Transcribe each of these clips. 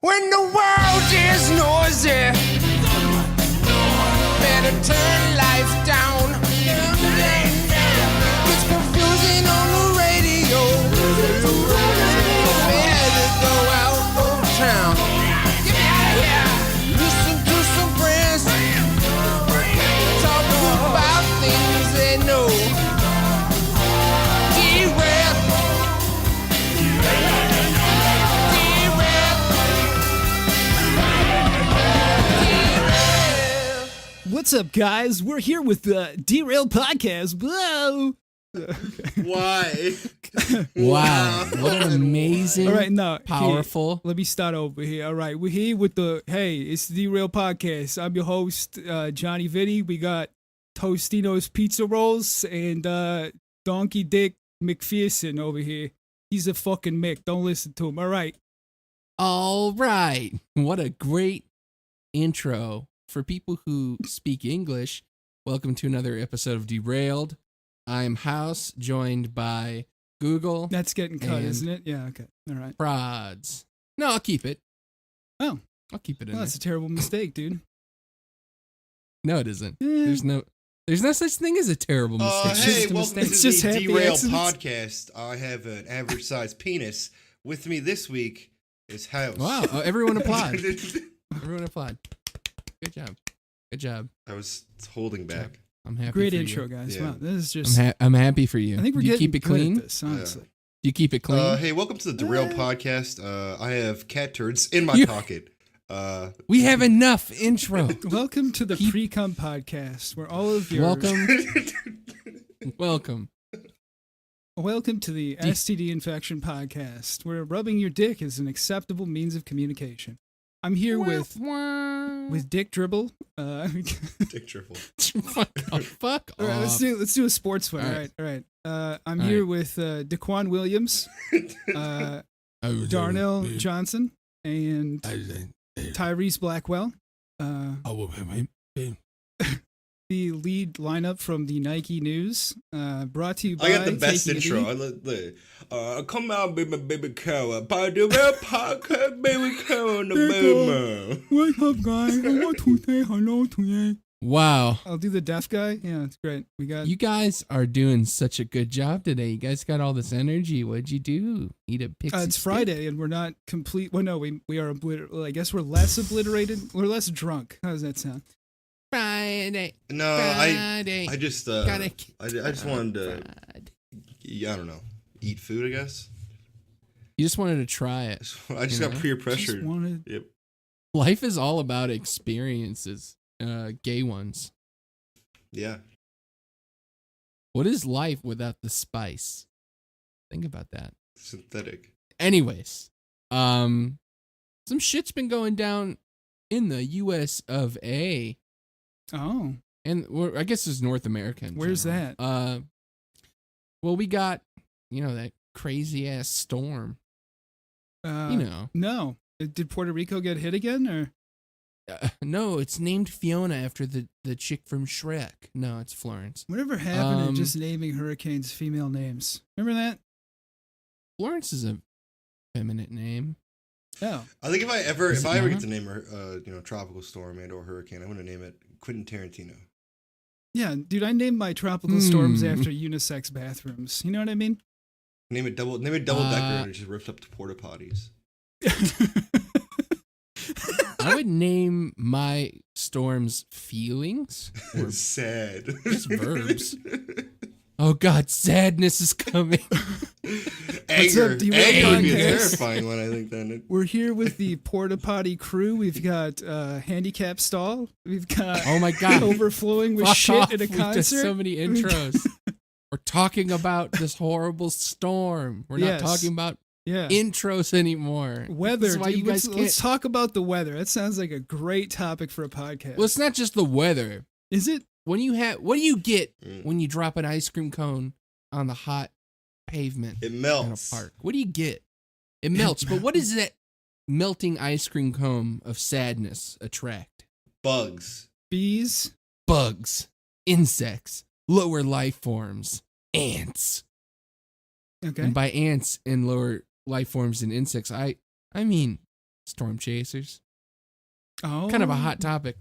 When the world is noisy, better turn life down. It's confusing on the radio. Better go out of town. Get me out of here. Listen to some friends. Talk about things they know. Derailed. What's up, guys? We're here with the Derailed podcast. Whoa! Why? Wow. What an amazing, All right, no, powerful. Here, let me start over here. All right, we're here with it's the Derailed podcast. I'm your host, Johnny Vitti. We got Tostino's Pizza Rolls and Donkey Dick McPherson over here. He's a fucking Mick. Don't listen to him. All right. All right. What a great intro. For people who speak English, welcome to another episode of Derailed. I'm Haus, joined by Google. That's getting cut, and isn't it? Yeah, okay. All right. Prods. No, I'll keep it. Oh. I'll keep it in Well, there. that's a terrible mistake, dude. No, it isn't. Eh. There's no such thing as a terrible mistake. It's Hey, just a welcome mistake. to It's just the happy Derailed accidents. podcast. I have an average-sized penis. With me this week is Haus. Wow. Oh, everyone applaud. Everyone applaud. Good job. Good job. I was holding back. I'm happy Great for intro, you. guys. Yeah. Wow, this is just... I'm happy for you. I think we're Do you getting keep it good clean? at this, honestly. Do you keep it clean? Hey, welcome to the Derailed podcast. I have cat turds in my You- pocket. We have enough intro. Welcome to the Pre-Cum podcast, where all of your... Welcome. Welcome to the STD Infection podcast, where rubbing your dick is an acceptable means of communication. I'm here with Dick Dribble. Dick triple. Fuck All right, off. let's do a sports one. All All right. I'm All here right. with Daquan Williams, Darnell Johnson, and Tyrese Blackwell. The lead lineup from the Nike News, brought to you by I got the best Taking It intro. Easy. Come on, baby cow. By the real podcast, baby cow on the boomer. What's up, guys? I want to say hello to you. Wow. I'll do the deaf guy. Yeah, it's great. We got You guys are doing such a good job today. You guys got all this energy. What'd you do? Eat a pixie it's stick? Friday and we're not complete. Well, no, we are. I guess we're less obliterated. We're less drunk. How does that sound? Friday. No, Friday. I just Gotta I just wanted to Friday. I don't know, eat food, I guess. You just wanted to try it. I just You got know? peer Just pressure. wanted. Yep. Life is all about experiences. Gay ones. Yeah. What is life without the spice? Think about that. Synthetic. Anyways, some shit's been going down in the U.S. of A. Oh, And I guess it's North America. in Where's general. Well, we got, that crazy ass storm. No. Did Puerto Rico get hit again, or? No, it's named Fiona after the chick from Shrek. No, it's Florence. Whatever happened to just naming hurricanes female names? Remember that? Florence is a feminine name. Oh, I think if I Is ever it get not? to name a tropical storm and or hurricane, I'm gonna name it Quentin Tarantino. yeah, dude. I named my tropical storms Hmm. after unisex bathrooms. You know what I mean? Name it double decker and it just rips up to porta potties. I would name my storms feelings or Sad. just verbs. Oh God, sadness is coming. Anger. up, D-Roll Anger would be a Podcast? terrifying one, I think, then. We're here with the porta potty crew. We've got handicap stall. We've got Oh my God. overflowing with Fuck shit off. at a We've done concert. so many intros. We're talking about this horrible storm. We're Yes. not talking about Yeah. intros anymore. Weather. That's why dude. you guys let's can't. talk about the weather. That sounds like a great topic for a podcast. Well, it's not just the weather. Is it? What do you get Mm. when you drop an ice cream cone on the hot pavement It in a melts. park? What do you get? It melts. But what does that melting ice cream cone of sadness attract? Bugs. Bees? Bugs, insects, lower life forms, ants. Okay. And by ants and lower life forms and insects, I mean Storm chasers. Oh, Kind of a hot topic.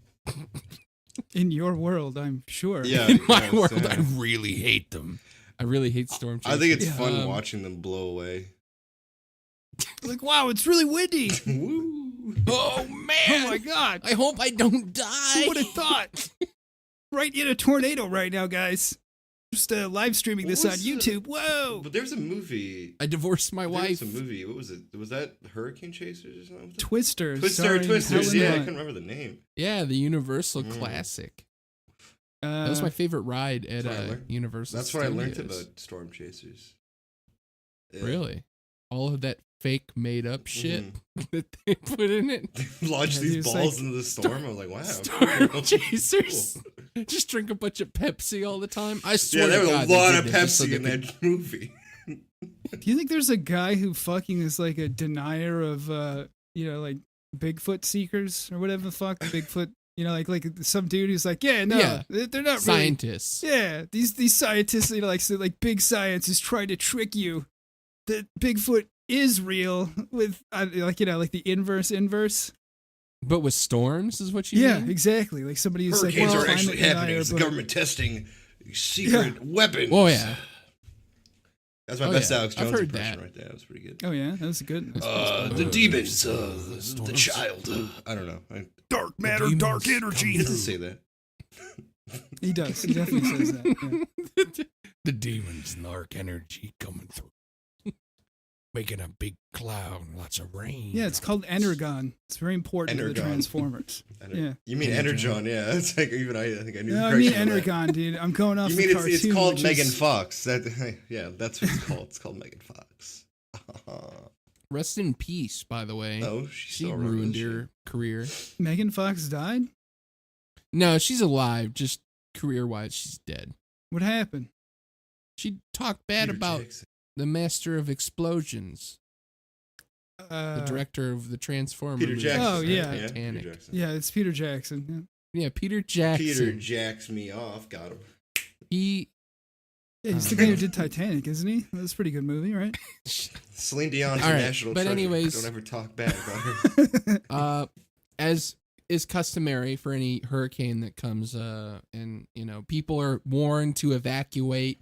in your world, I'm sure. Yeah, In my yeah, world, same. I really hate them. I really hate storm chasers. I think it's Yeah. fun watching them blow away. Like, wow, it's really windy. Woo! Oh man! Oh my god! I hope I don't die. Who would have thought? Right in a tornado right now, guys. Just live streaming What this on was YouTube. Whoa! But there's a movie. I divorced my wife. There's a movie. What was it? Was that Hurricane Chasers or something? Twisters. Twisters. starring Yeah, I Helen couldn't remember the name. Yeah, the Universal Mm. Classic. Hunt. That was my favorite ride at That's what I learned. Universal. That's what I learned Studios. about Storm Chasers. Yeah. Really? All of that fake made up shit Mhm. that they put in it. Launch Yeah, these he was balls like, into the storm. I was like, wow. Storm chasers. Cool. Just drink a bunch of Pepsi all the time. I Yeah, swear there to was God, a they lot did of that just so Pepsi they in could- that movie. Do you think there's a guy who fucking is like a denier of, like Bigfoot seekers or whatever the fuck? Bigfoot, like some dude who's like, yeah, no, Yeah. they're not really. Scientists. Yeah, these scientists, like big science is trying to trick you that Bigfoot is real with, like the inverse. But with storms is what you Yeah, mean? exactly. Like somebody who's like, Hurricanes well, are actually climate happening. denier, It's the but- government testing secret weapons. Oh, yeah. That's my Oh, best yeah. Alex I've Jones heard impression that. right there. That was pretty good. Oh yeah, that was good. The demons, the child. I don't know. I Dark matter, demons dark come energy. get to say that. He does. He definitely says that. Yeah. The demons and arc energy coming through. Making a big cloud and lots of rain. Yeah, it's called Energon. It's very important to the Energon. Transformers. Yeah. You mean Energon? Yeah, it's like even I think I knew. No, the I mean correction on that. Energon, dude. I'm going off You the mean cartoon. it's called which Megan is- Fox? Yeah, that's what it's called. It's called Megan Fox. Rest in peace, by the way. Oh, she's She still around, ruined isn't she? her career. Megan Fox died? No, she's alive. Just career-wise, she's dead. What happened? She talked bad Peter about Jackson. the Master of Explosions, the director of the Transformers. Peter Jackson. Oh, yeah. Peter Titanic. Jackson. Yeah, it's Peter Jackson. Yeah, Peter Jackson. Peter jacks me off. Got him. He Yeah, he's the guy who did Titanic, isn't he? That was a pretty good movie, right? Celine Dion's All a right, national but treasure. anyways- Don't ever talk bad about her. as is customary for any hurricane that comes, and people are warned to evacuate.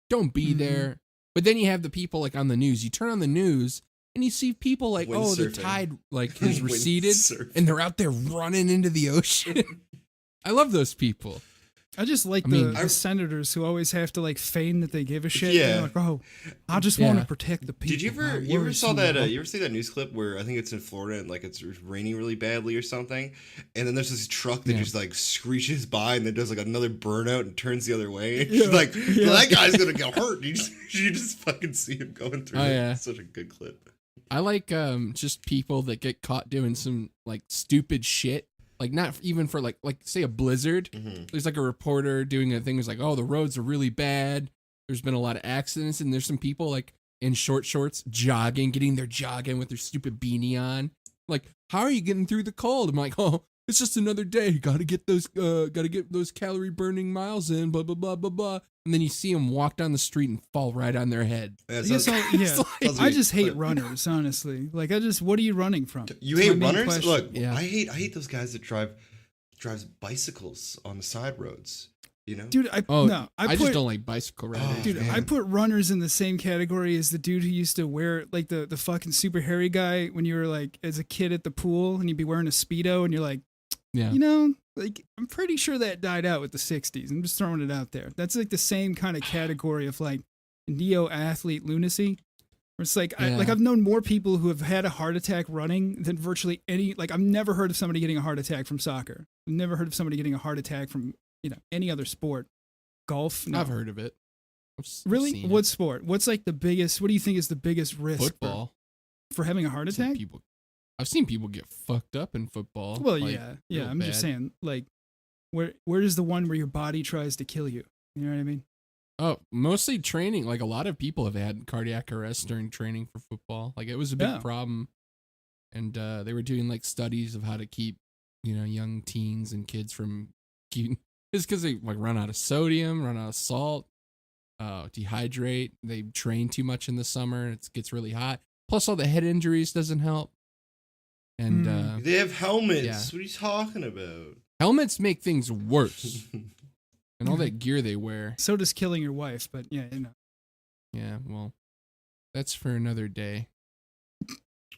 Don't be Mhm. there. But then you have the people like on the news. You turn on the news and you see people like, oh, the Windsurfing. tide like has receded, Windsurfing. and they're out there running into the ocean. I love those people. I just like I mean- the senators who always have to like feign that they give a shit. Yeah. They're like, oh, I just want Yeah. to protect the people. Did you My ever you ever word, saw that Subaru." you ever see that news clip where I think it's in Florida and like it's raining really badly or something, and then there's this truck that Yeah. just like screeches by and then does like another burnout and turns the other way. And Yeah. she's like, Yeah. that guy's gonna get hurt. You just fucking see him going through. Oh, it. yeah. It's such a good clip. I like just people that get caught doing some like stupid shit. Like not even for like say a blizzard. Mhm. There's like a reporter doing a thing that's like, oh, the roads are really bad. There's been a lot of accidents, and there's some people like in short shorts jogging, getting their jogging with their stupid beanie on. Like, how are you getting through the cold? I'm like, oh, it's just another day. Gotta get those calorie burning miles in, blah blah blah blah blah. And then you see them walk down the street and fall right on their head. Yeah, I so- guess yeah. Sounds I weird, just hate but- runners, honestly. Like, what are you running from? You That's hate my main runners? question. Look, Yeah. I hate those guys that drives bicycles on the side roads. You know, Dude, Oh, no, I put, just don't like bicycle riders. Oh, Dude, man. I put runners in the same category as the dude who used to wear like the fucking super hairy guy when you were like as a kid at the pool and you'd be wearing a Speedo and you're like, Yeah. like I'm pretty sure that died out with the 60s. I'm just throwing it out there. That's like the same kind of category of like neo athlete lunacy. Where it's like Yeah. I've known more people who have had a heart attack running than virtually any. Like I've never heard of somebody getting a heart attack from soccer. I've never heard of somebody getting a heart attack from any other sport. Golf. No. I've heard of it. Really? seen What sport? What's like the biggest? What do you think is the biggest it. risk Football. for having a heart I've seen attack? people- I've seen people get fucked up in football. Well, like, yeah. real I'm just bad. saying, like, where is the one where your body tries to kill you? You know what I mean? Oh, mostly training. Like a lot of people have had cardiac arrest during training for football. Like it was a big Yeah. problem, and they were doing like studies of how to keep young teens and kids from keeping. It's because they like run out of sodium, run out of salt, dehydrate. They train too much in the summer. It gets really hot. Plus, all the head injuries doesn't help. And They have helmets. Yeah. What are you talking about? helmets make things worse. And all that gear they wear. So does killing your wife, but yeah, you know. Yeah, well, that's for another day.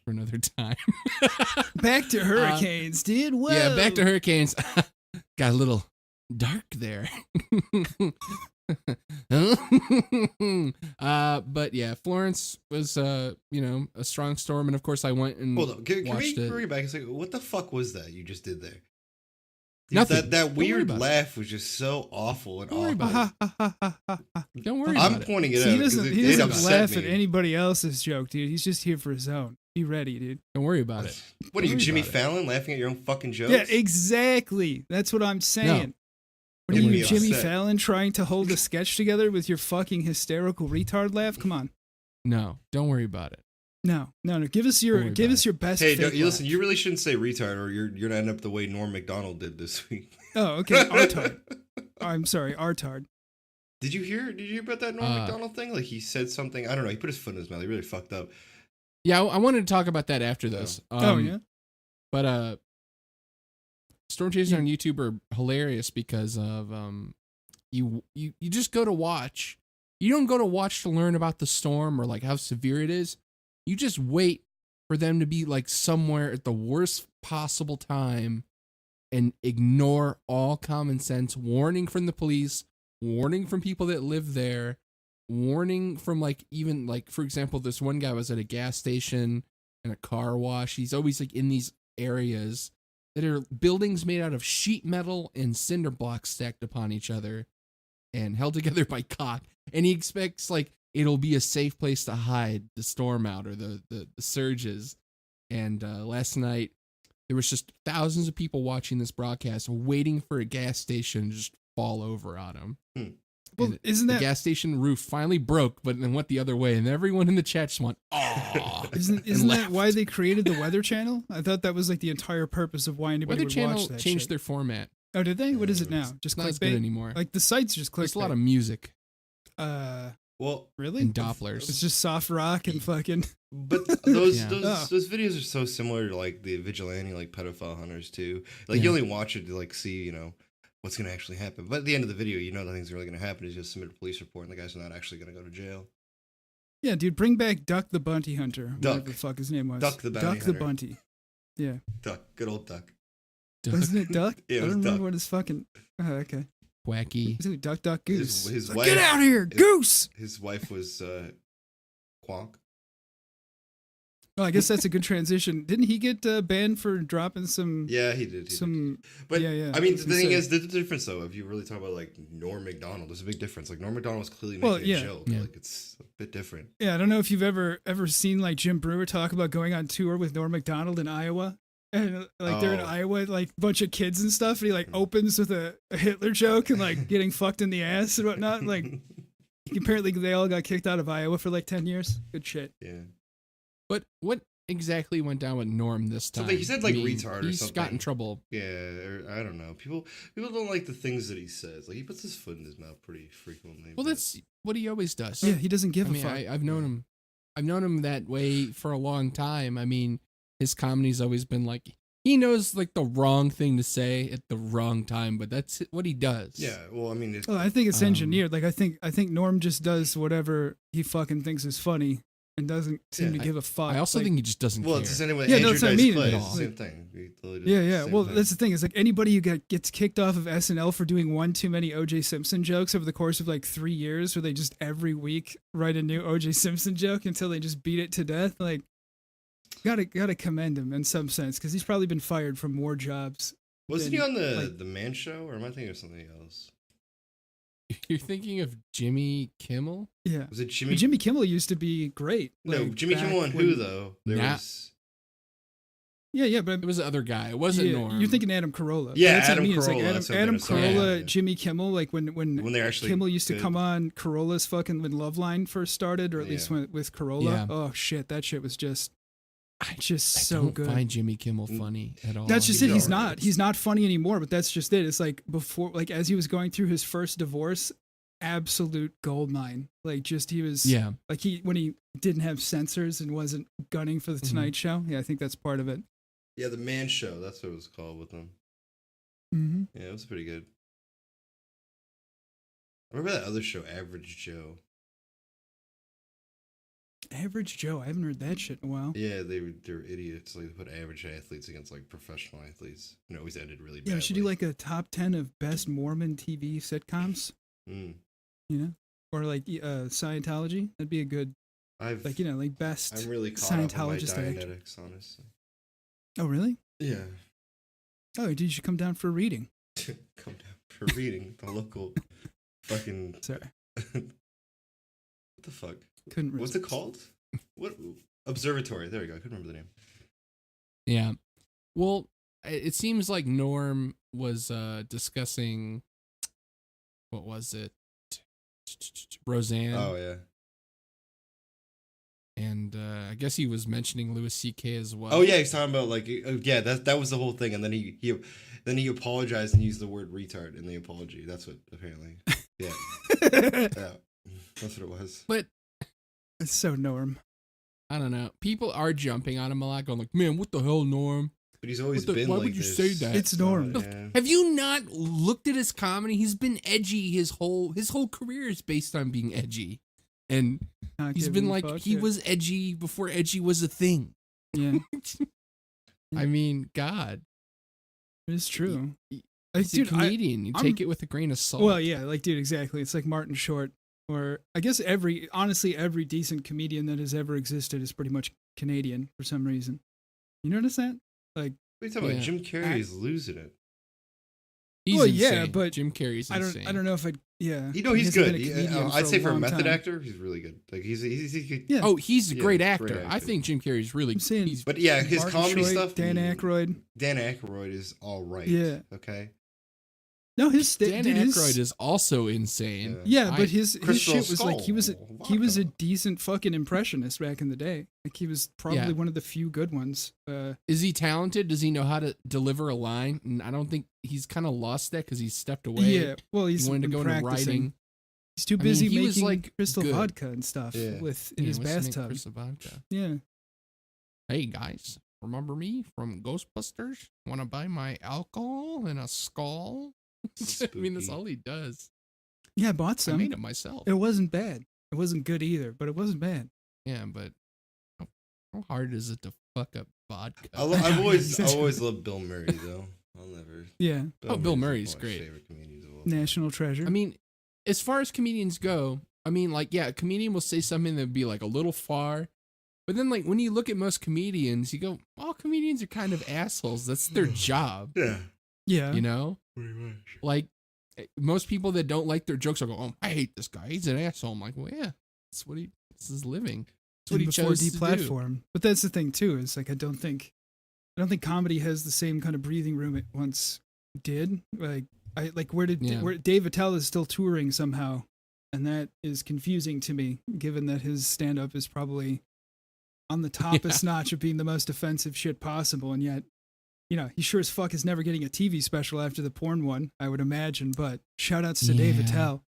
For another time. Back to hurricanes, dude. Whoa. Yeah, back to hurricanes. Got a little dark there. But yeah, Florence was a strong storm, and of course I went and Hold on. Can watched we it. bring it back a second? What the fuck was that you just did there? Nothing. That Don't worry weird about it. laugh was just so awful and Don't worry awkward. about Don't worry I'm about it. pointing it See, out he because doesn't, it, he it doesn't upset laugh me. at anybody else's joke, dude. He's just here for his own. Be ready, dude. Don't worry about it. What are you, Don't worry Jimmy about it. Fallon, laughing at your own fucking jokes? Yeah, exactly. That's what I'm saying. What are Getting you, me Jimmy upset. Fallon, trying to hold a sketch together with your fucking hysterical retard laugh? Come on. No, don't worry about it. No. Give us Don't your worry give about us your best. Hey, fake you listen. laugh. You really shouldn't say retard, or you're gonna end up the way Norm Macdonald did this week. Oh, okay. Artard. I'm sorry, Artard. Did you hear about that Norm Macdonald thing? Like he said something. I don't know. He put his foot in his mouth. He really fucked up. Yeah, I wanted to talk about that after this. Oh yeah. But storm chasers on YouTube are hilarious because of you just go to watch. You don't go to watch to learn about the storm or like how severe it is. You just wait for them to be like somewhere at the worst possible time and ignore all common sense warning from the police, warning from people that live there, warning from like even like for example, this one guy was at a gas station and a car wash. He's always like in these areas that are buildings made out of sheet metal and cinder blocks stacked upon each other and held together by caulk. And he expects like it'll be a safe place to hide the storm out or the surges. And last night there was just thousands of people watching this broadcast waiting for a gas station to just fall over on them. Well, And isn't the that gas station roof finally broke, but then went the other way, and everyone in the chat just went, "Oh!" isn't that why they created the Weather Channel? I thought that was like the entire purpose of why anybody Weather would Channel watch that changed shit. their format. Oh, did they? What is it now? Just It's not as good clickbait anymore. Like the site's just clickbait. There's a lot of music Well, really and Dopplers. It's just soft rock and fucking. but those Yeah. those videos are so similar to like the vigilante like pedophile hunters too. Like you only watch it to like see what's gonna actually happen. But at the end of the video, nothing's really gonna happen. Is just submit a police report, and the guy's not actually gonna go to jail. Yeah, dude, bring back Duck the Bunty Hunter. Duck. Whatever the fuck his name was. Duck the Bounty Duck the Hunter. Bunty. Yeah. Duck, good old Duck. Wasn't it Duck? Yeah, it I was don't remember Duck. what his fucking. Oh, okay. Wacky. Dude, Duck, Duck, Goose. His Like, wife- get out of here, his- Goose! His wife was Quonk. Well, I guess that's a good transition. Didn't he get banned for dropping some? Yeah, he did. But yeah. I mean, was the gonna thing say. is, the difference though, if you really talk about like Norm Macdonald, there's a big difference. Like Norm Macdonald was clearly making Well, yeah. a joke. Yeah. Like it's a bit different. Yeah, I don't know if you've ever seen like Jim Brewer talk about going on tour with Norm Macdonald in Iowa. And like they're in Oh. Iowa, like a bunch of kids and stuff, and he like opens with a Hitler joke and like getting fucked in the ass and whatnot. Like apparently they all got kicked out of Iowa for like 10 years. Good shit. Yeah. But what exactly went down with Norm this time? Something- he said, like, retard or He's got in something. trouble. Yeah, or, I don't know. People don't like the things that he says. Like he puts his foot in his mouth pretty frequently. Well, but- that's what he always does. Yeah, he doesn't give I a mean, fuck. I've known him. I've known him that way for a long time. I mean, his comedy's always been like he knows like the wrong thing to say at the wrong time, but that's what he does. Yeah. Well, I mean, Well, I think it's Um, engineered. Like I think Norm just does whatever he fucking thinks is funny and doesn't seem Yeah, to give a fuck. I also Like, think he just doesn't well, care. it's the same way Yeah, Andrew no, that's what I Dice mean. Clay. At It's all. the same thing. He totally does Yeah, the yeah. same Well, thing. that's the thing. Is like anybody who gets kicked off of SNL for doing one too many O.J. Simpson jokes over the course of like 3 years, where they just every week write a new O.J. Simpson joke until they just beat it to death. Like, gotta commend him in some sense because he's probably been fired from more jobs. Wasn't he than, on the like- the Man Show, or am I thinking of something else? You're thinking of Jimmy Kimmel? Yeah, Was it But Jimmy? Jimmy Kimmel used to be great. No, like, Jimmy back Kimmel and when- who though? There Nah. was. Yeah, but It was the other guy. It wasn't yeah, Norm. You're thinking Adam Carolla. Yeah, That's what I Adam mean. It's like Carolla, Adam, that's what I'm Adam gonna say. Carolla, Yeah. Jimmy Kimmel. Like when When they're actually Kimmel used to good. come on Carolla's fucking when Loveline first started, or at least Yeah. when, with Carolla. Yeah. Oh shit, that shit was just I so don't good. find Jimmy Kimmel funny at all. That's just he's it. He's alright. not. He's not funny anymore. But that's just it. It's like before, like as he was going through his first divorce, absolute goldmine. Like just he was. Yeah. Like when he didn't have censors and wasn't gunning for the Mm-hmm. Tonight Show. Yeah, I think that's part of it. Yeah, the Man Show. That's what it was called with them. Mm-hmm. Yeah, it was pretty good. I remember that other show, Average Joe. Average Joe. I haven't heard that shit in a while. Yeah, they're idiots. Like, they put average athletes against like professional athletes. And it always ended really badly. Yeah, we should do like a top 10 of best Mormon TV sitcoms. Mm. You know, or like Scientology. That'd be a good, like, you know, like best. I'm really caught up on my Scientologist actor. Dianetics, honestly. Oh, really? Yeah. Oh, dude, you should come down for a reading. Come down for reading the local fucking. Sorry, What the fuck? couldn't. What's it called? What observatory? There we go. I couldn't remember the name. Yeah. Well, it seems like Norm was discussing, what was it? Roseanne. Oh yeah. And I guess he was mentioning Louis C.K. as well. Oh yeah, he's talking about like yeah, that was the whole thing, and then he apologized and used the word retard in the apology. That's what apparently. Yeah. Yeah. That's what it was. But It's so Norm. I don't know. People are jumping on him a lot, going like, "Man, what the hell, Norm? But he's always What the- been why like would you this. say that? It's Norm. Yeah. Have you not looked at his comedy? He's been edgy. His whole career is based on being edgy, and Not he's giving been a like fuck, he yeah. was edgy before edgy was a thing. Yeah, I mean, God, it's true. He- Like, he's dude, a comedian. You I'm- take it with a grain of salt. well, yeah, like, dude, exactly. It's like Martin Short, or I guess honestly, every decent comedian that has ever existed is pretty much Canadian for some reason. You notice that? Like, What are you talking about? Yeah. Jim Carrey is losing it. He's well, insane. yeah, but Jim Carrey's insane. I don't know if yeah. You know, he he's hasn't good. been a comedian I'd say for a long method time. actor, he's really good. Like he's good. Yeah. Oh, he's a Yeah, great great actor. I actor. think Jim Carrey's really. I'm saying- he's, But yeah, his Martin comedy Short, stuff. Dan Aykroyd. Dan Aykroyd is all right. Yeah. Okay. No, his Dan dude, his- Aykroyd is also insane. Yeah, I- but his Crystal shit was like he was a Skull. decent fucking impressionist back in the day. Like he was probably Yeah. one of the few good ones. Is he talented? Does he know how to deliver a line? And I don't think he's kind of lost that because he's stepped away. Yeah, well, he's he wanted to been go into practicing. writing. He's too I mean, busy he was, making like, crystal good. vodka and stuff Yeah. with Yeah, in his wants to make bathtub. Crystal vodka. Yeah, Hey guys, remember me from Ghostbusters? Want to buy my alcohol in a skull? I mean, that's Spooky. all he does. yeah, I bought I some. made it myself. It wasn't bad. It wasn't good either, but it wasn't bad. Yeah, but how hard is it to fuck up vodka? I've always loved Bill Murray though. I'll never. Yeah, Bill Murray's Murray's one of my great. Favorite comedians of all time. national treasure. I mean, as far as comedians go, I mean, like, yeah, a comedian will say something that would be like a little far. But then, like, when you look at most comedians, you go, all comedians are kind of assholes. That's their job, Yeah. yeah, you know? Pretty much. Like, most people that don't like their jokes will go, oh, I hate this guy. He's an asshole. I'm like, well, yeah, that's his living. That's what and he before chose to do. deplatform. But that's the thing too. Is like I don't think comedy has the same kind of breathing room it once did. Like where Dave Attell is still touring somehow, and that is confusing to me, given that his stand up is probably on the toppest notch of being the most offensive shit possible, and yet, you know, he sure as fuck is never getting a TV special after the porn one, I would imagine. But shout outs to Dave Yeah. Attell.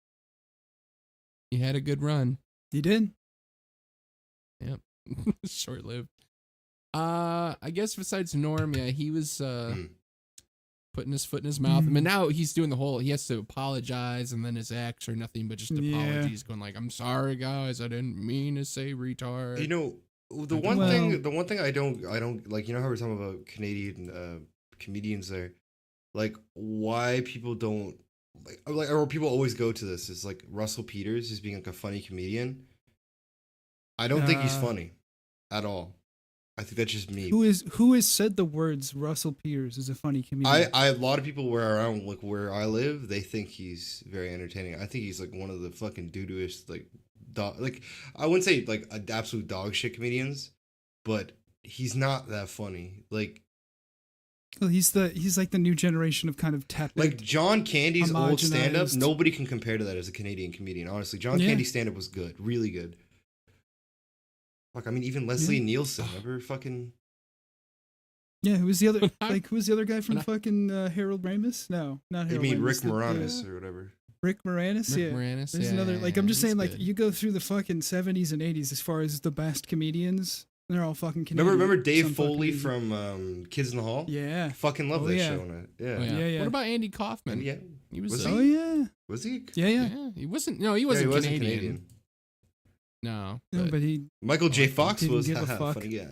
He had a good run. He did. Yep. Short lived. I guess besides Norm, yeah, he was putting his foot in his mouth. I mean, now he's doing the whole, he has to apologize, and then his acts are nothing but just Yeah. apologies, going like, I'm sorry guys, I didn't mean to say retard. You know, the Well- one thing I don't like, you know how we're talking about Canadian comedians there, like why people don't like or people always go to this is like Russell Peters is being like a funny comedian. I don't think he's funny at all. I think that's just me. Who has said the words Russell Peters is a funny comedian? I a lot of people around like where I live, they think he's very entertaining. I think he's like one of the fucking doo-dooest like I wouldn't say like an absolute dog shit comedians, but he's not that funny. Like Well, he's like the new generation of kind of tepid. like John Candy's old stand up, homogenized. nobody can compare to that as a Canadian comedian. Honestly, John Yeah. Candy's stand up was good, really good. Like I mean, even Leslie Nielsen, ever fucking yeah, who was the other When I- like who was the other guy from when I- fucking Harold Ramis? No, not you Harold. mean Ramis, Rick the- Moranis or whatever. Rick Moranis, Rick yeah. Moranis, There's yeah, another like I'm just he's saying like good. you go through the fucking 70s and 80s as far as the best comedians, They're all fucking Canadian. Remember Dave Some fucking Foley reason. from Kids in the Hall? Yeah. Fucking love Oh, that yeah. show. On it. Yeah. Oh, Yeah, yeah. What about Andy Kaufman? Yeah. He was. Was Oh he? yeah. Was he? Yeah, yeah. Yeah, he wasn't. No, he wasn't, Yeah, he wasn't Canadian. No, No, but he Michael J. Fox Didn't was give a haha, fuck. funny guy.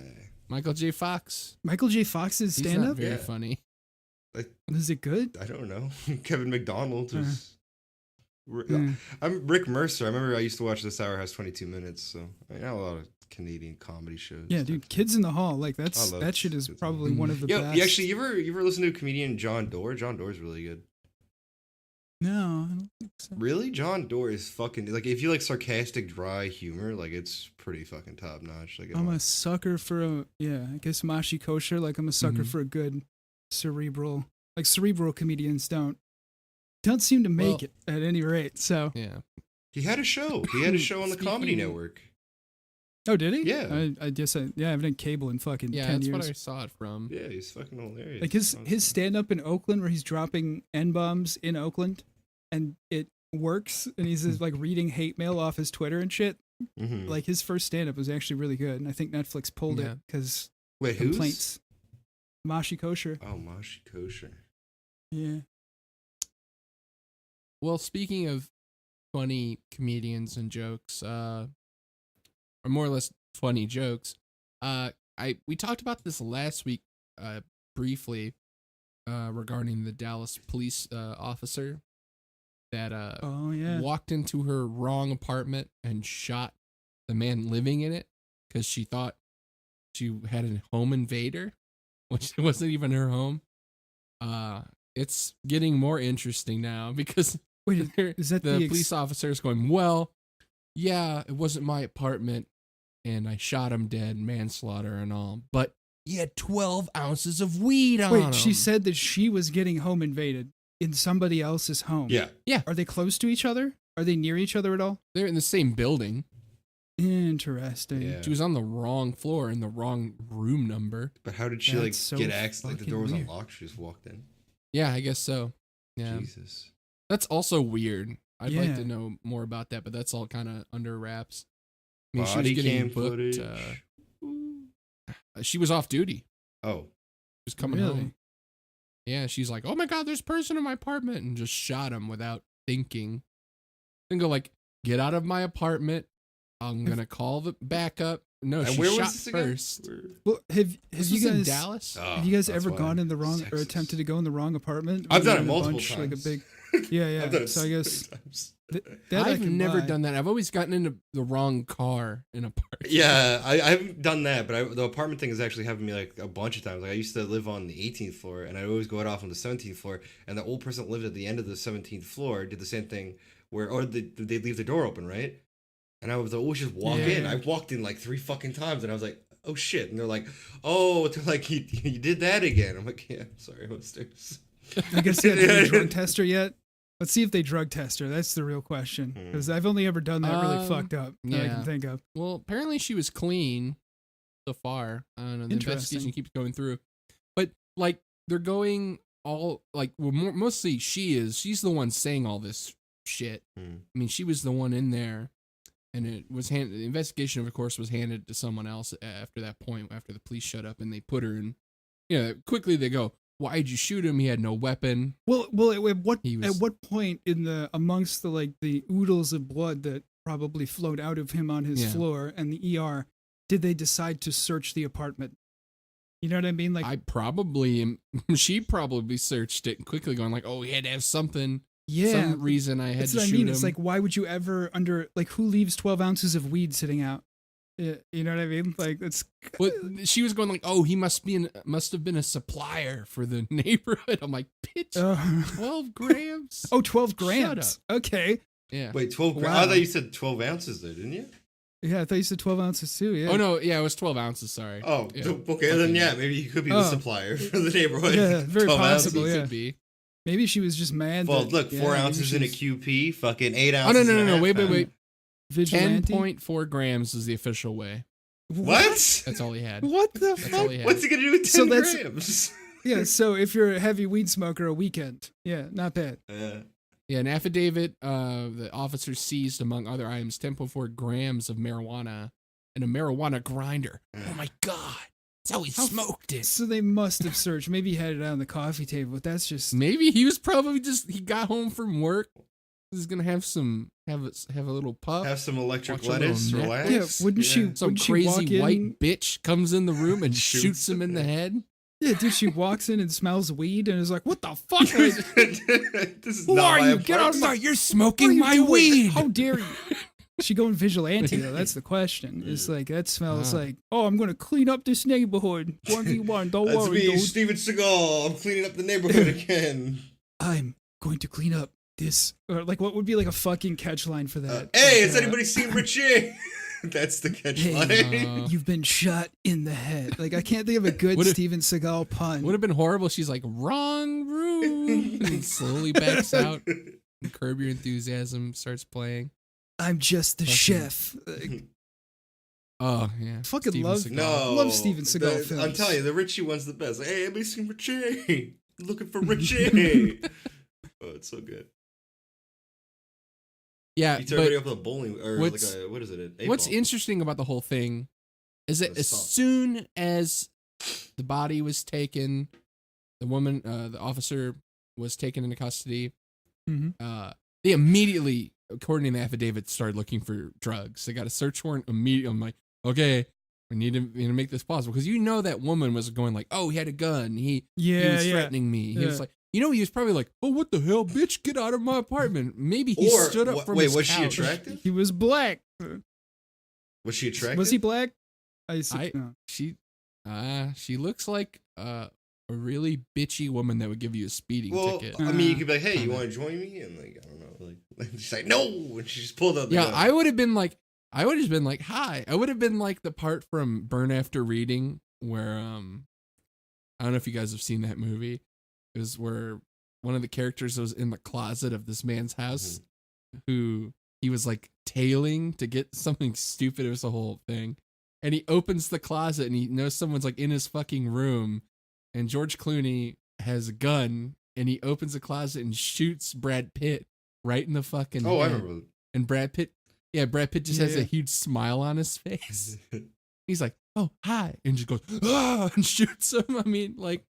Michael J. Fox. Michael J. Fox's He's stand not up. very Yeah. funny. Is it good? I don't know. Kevin McDonald was. Yeah. I'm Rick Mercer. I remember I used to watch This Hour Has 22 Minutes, so I know a lot of Canadian comedy shows. Yeah, dude. Kids in the Hall. Like I that's love that shit is Kids in the probably Hall. one of the Yo, best. you actually, you ever listen to a comedian John Doerr? John Doerr's really good. No, I don't think so. Really, John Doerr is fucking like if you like sarcastic, dry humor, like it's pretty fucking top notch. Like I'm a sucker for I guess Mashi Kosher. Like I'm a sucker Mhm. for a good cerebral comedians don't seem to make Well- it at any rate. So Yeah. he had a show. He had a show on the Comedy Speaking- Network. oh, did he? Yeah. I guess I haven't had cable in fucking Yeah, 10 that's years. what I saw it from. Yeah, he's fucking hilarious. Like his stand up in Oakland where he's dropping N bombs in Oakland and it works and he's just like reading hate mail off his Twitter and shit. Mhm. Like his first stand up was actually really good and I think Netflix pulled Yeah. it because Wait, who's? complaints. Mashi Kosher. Oh, Mashi Kosher. Yeah. Well, speaking of funny comedians and jokes, or more or less funny jokes, we talked about this last week briefly regarding the Dallas police officer that Oh yeah. walked into her wrong apartment and shot the man living in it because she thought she had a home invader, which wasn't even her home. It's getting more interesting now because Wait, is that the the police officer is going, well, yeah, it wasn't my apartment and I shot him dead, manslaughter and all, but he had 12 ounces of weed on him. Wait, she said that she was getting home invaded in somebody else's home. Yeah. Are they close to each other? Are they near each other at all? They're in the same building. Interesting. Yeah. She was on the wrong floor in the wrong room number. But how did she That's like so get access? Like the door was fucking weird. unlocked. She just walked in. Yeah, I guess so. Yeah. Jesus. That's also weird. I'd like Yeah. to know more about that, but that's all kind of under wraps. I mean, Body she was getting cam booked. footage. She was off duty. Oh. She was coming Really? home. Yeah, she's like, "Oh my god, there's a person in my apartment," and just shot him without thinking. Then go like, "Get out of my apartment. I'm gonna call the backup." No, And she where shot was this again? first. Well, have This you was in guys Dallas? Oh, have you guys that's ever why. gone in the wrong or Sexist. attempted to go in the wrong apartment? I've done it In a multiple bunch, times. Like a big. Yeah, yeah. I've done it so I guess many times. that I I've can never buy. done that. I've always gotten into the wrong car in a park. Yeah, I haven't done that, but the apartment thing is actually happened to me like a bunch of times. Like I used to live on the 18th floor, and I'd always go off on the 17th floor, and the old person that lived at the end of the 17th floor did the same thing, or they leave the door open, right? And I was always just walk in. Yeah. I walked in like 3 fucking times, and I was like, oh shit, and they're like, oh, they're like you did that again. I'm like, yeah, sorry, I'm upstairs. I guess they haven't drug test her yet. Let's see if they drug test her. That's the real question. Because I've only ever done that really fucked up that I yeah. can think of. Well, apparently she was clean so far. I don't know. The Interesting. investigation keeps going through. But, like, they're going all, like, well, mostly she's the one saying all this shit. I mean, she was the one in there. And it was the investigation, of course, was handed to someone else after that point, after the police showed up and they put her in. Quickly they go, why'd you shoot him? He had no weapon. Well, at He what point in the amongst the oodles of blood that probably flowed out of him on his Yeah. floor and the ER, did they decide to search the apartment? You know what I mean? Like, She probably searched it quickly, going like, oh, he had to have something. yeah, Some reason I had that's to what I shoot mean. him. It's like, why would you ever who leaves 12 ounces of weed sitting out? You know what I mean? Like, it's But she was going like, oh, he must have been a supplier for the neighborhood. I'm like, bitch, 12 grams? oh, 12 Shut grams. Okay. Yeah. Wait, 12 grams? Wow. I thought you said 12 ounces though, didn't you? Yeah, I thought you said 12 ounces too. Yeah. Oh, no. Yeah, it was 12 ounces. Sorry. Oh, Yeah. okay, then yeah, maybe you could be the Oh. supplier for the neighborhood. Yeah, very 12 possible, ounces. yeah. Could be. Maybe she was just mad. Well, that- look, yeah, 4 maybe ounces in a she's QP, fucking 8 Oh, ounces. no. in a half Wait. pound. Vigilante. 10.4 grams is the official way. What? That's all he had. What the That's all fuck? he had. What's he gonna do with 10 So that's- grams? Yeah, so if you're a heavy weed smoker, a weekend. Yeah, not bad. Yeah, an affidavit, the officer seized, among other items, 10.4 grams of marijuana and a marijuana grinder. Oh my God. That's how he smoked it. So they must have searched. Maybe he had it on the coffee table, but that's just. Maybe he was probably he got home from work. He's going to have a little puff. Have some electric watch a little lettuce, Netflix. relax. Yeah, wouldn't she? Some wouldn't she crazy walk in, white bitch comes in the room and shoots him in the head. Yeah, dude, she walks in and smells weed and is like, "What the fuck? This is Who not are my you? Get out of my! You're What are smoking you my doing? weed. How dare you?" She going vigilante though. That's the question. It's like that smells like. Oh, I'm gonna clean up this neighborhood. 1v1. Don't That's worry, me, dude. Steven Seagal. I'm cleaning up the neighborhood again. I'm going to clean up this. Or like, what would be like a fucking catch line for that? Hey, Like, has anybody seen Richie? That's the catch Hey, line. you've been shot in the head. Like, I can't think of a good Would it- Steven Seagal pun. Would have been horrible. She's like, wrong room. And slowly backs out. And Curb Your Enthusiasm starts playing. I'm just the Fucking- chef. Like, Oh, yeah. Fucking Steven love- Seagal. No, Love Steven Seagal films. I'm telling you, the Richie one's the best. Like, hey, anybody seen Richie? Looking for Richie. Oh, it's so good. Yeah, Beats everybody but up with a bowling or what's- like a what is it? An eight what's ball. interesting about the whole thing is that That's as tough. soon as the body was taken, the woman, the officer was taken into custody, Mhm. they immediately, according to the affidavit, started looking for drugs. They got a search warrant immediately. I'm like, okay, we need to make this possible. Because that woman was going like, oh, he had a gun. He was threatening me. He Yeah. was like, he was probably like, oh, what the hell, bitch, get out of my apartment. Maybe he Or stood up from wait, his was she couch. attractive? He was black. Was she attractive? Was he black? No. She looks like a really bitchy woman that would give you a speeding Well, ticket. I mean, you could be like, "Hey, you kinda. want to join me?" And like, I don't know, like she's like, "No," and she just pulled out the Yeah, gun. I would have been like, hi. I would have been like the part from Burn After Reading where I don't know if you guys have seen that movie. It was where one of the characters was in the closet of this man's house who he was like tailing to get something stupid. It was the whole thing. And he opens the closet and he knows someone's like in his fucking room. And George Clooney has a gun and he opens the closet and shoots Brad Pitt right in the fucking Oh, I head. remember. And Brad Pitt just has Yeah. a huge smile on his face. He's like, "Oh, hi," and just goes, "Ah," and shoots him. I mean, like,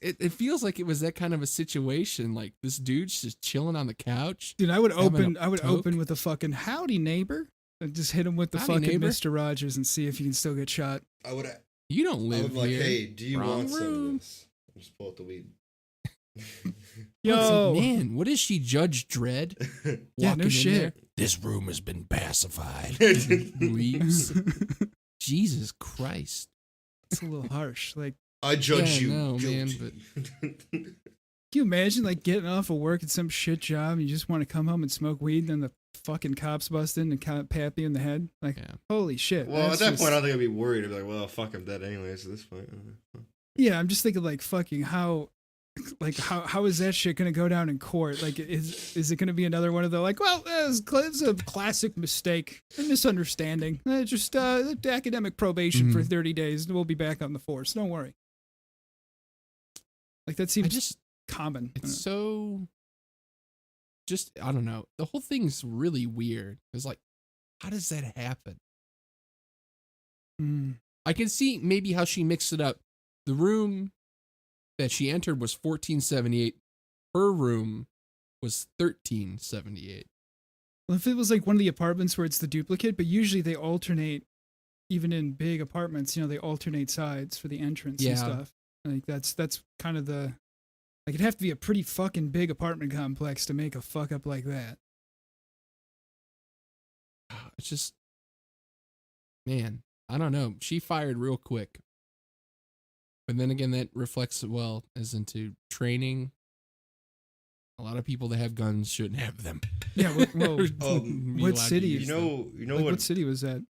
it feels like it was that kind of a situation. Like this dude's just chilling on the couch. Dude, I would Having a open toke. with a fucking howdy neighbor and just hit him with the Howdy, fucking neighbor. Mr. Rogers and see if you can still get shot. I would. You don't I live would be like, here. "Hey, do you Wrong want some room. of this?" I'll just pull out the weed. Yo, Man, what is she, Judge Dredd? Yeah, Walking no in shit. there? This room has been pacified. Leaves. Jesus Christ. it's a little harsh. Like, I judge Yeah, you. no, man, guilty. can you imagine like getting off of work at some shit job and you just want to come home and smoke weed, and then the fucking cops bust in and pat you in the head? Like, Yeah. holy shit. Well, at that's that just- point, I don't think I'd be worried. I'd be like, "Well, fuck, I'm dead anyways." At this point, Yeah, I'm just thinking like fucking how is that shit gonna go down in court? Like, is it gonna be another one of the like, well, it's a classic mistake, a misunderstanding, just academic probation for 30 days, and we'll be back on the force. Don't worry. Like that seems common. It's so just, I don't know. The whole thing's really weird. It's like, how does that happen? Mm. I can see maybe how she mixed it up. The room that she entered was 1478. Her room was 1378. Well, if it was like one of the apartments where it's the duplicate, but usually they alternate, even in big apartments, they alternate sides for the entrance and Yeah. stuff. Like that's kind of the, like it'd have to be a pretty fucking big apartment complex to make a fuck up like that. It's just, man, I don't know. She fired real quick. But then again, that reflects well as into training. A lot of people that have guns shouldn't have them. Yeah, well, Be what allowed to city use is them. you know Like, what? what city was that?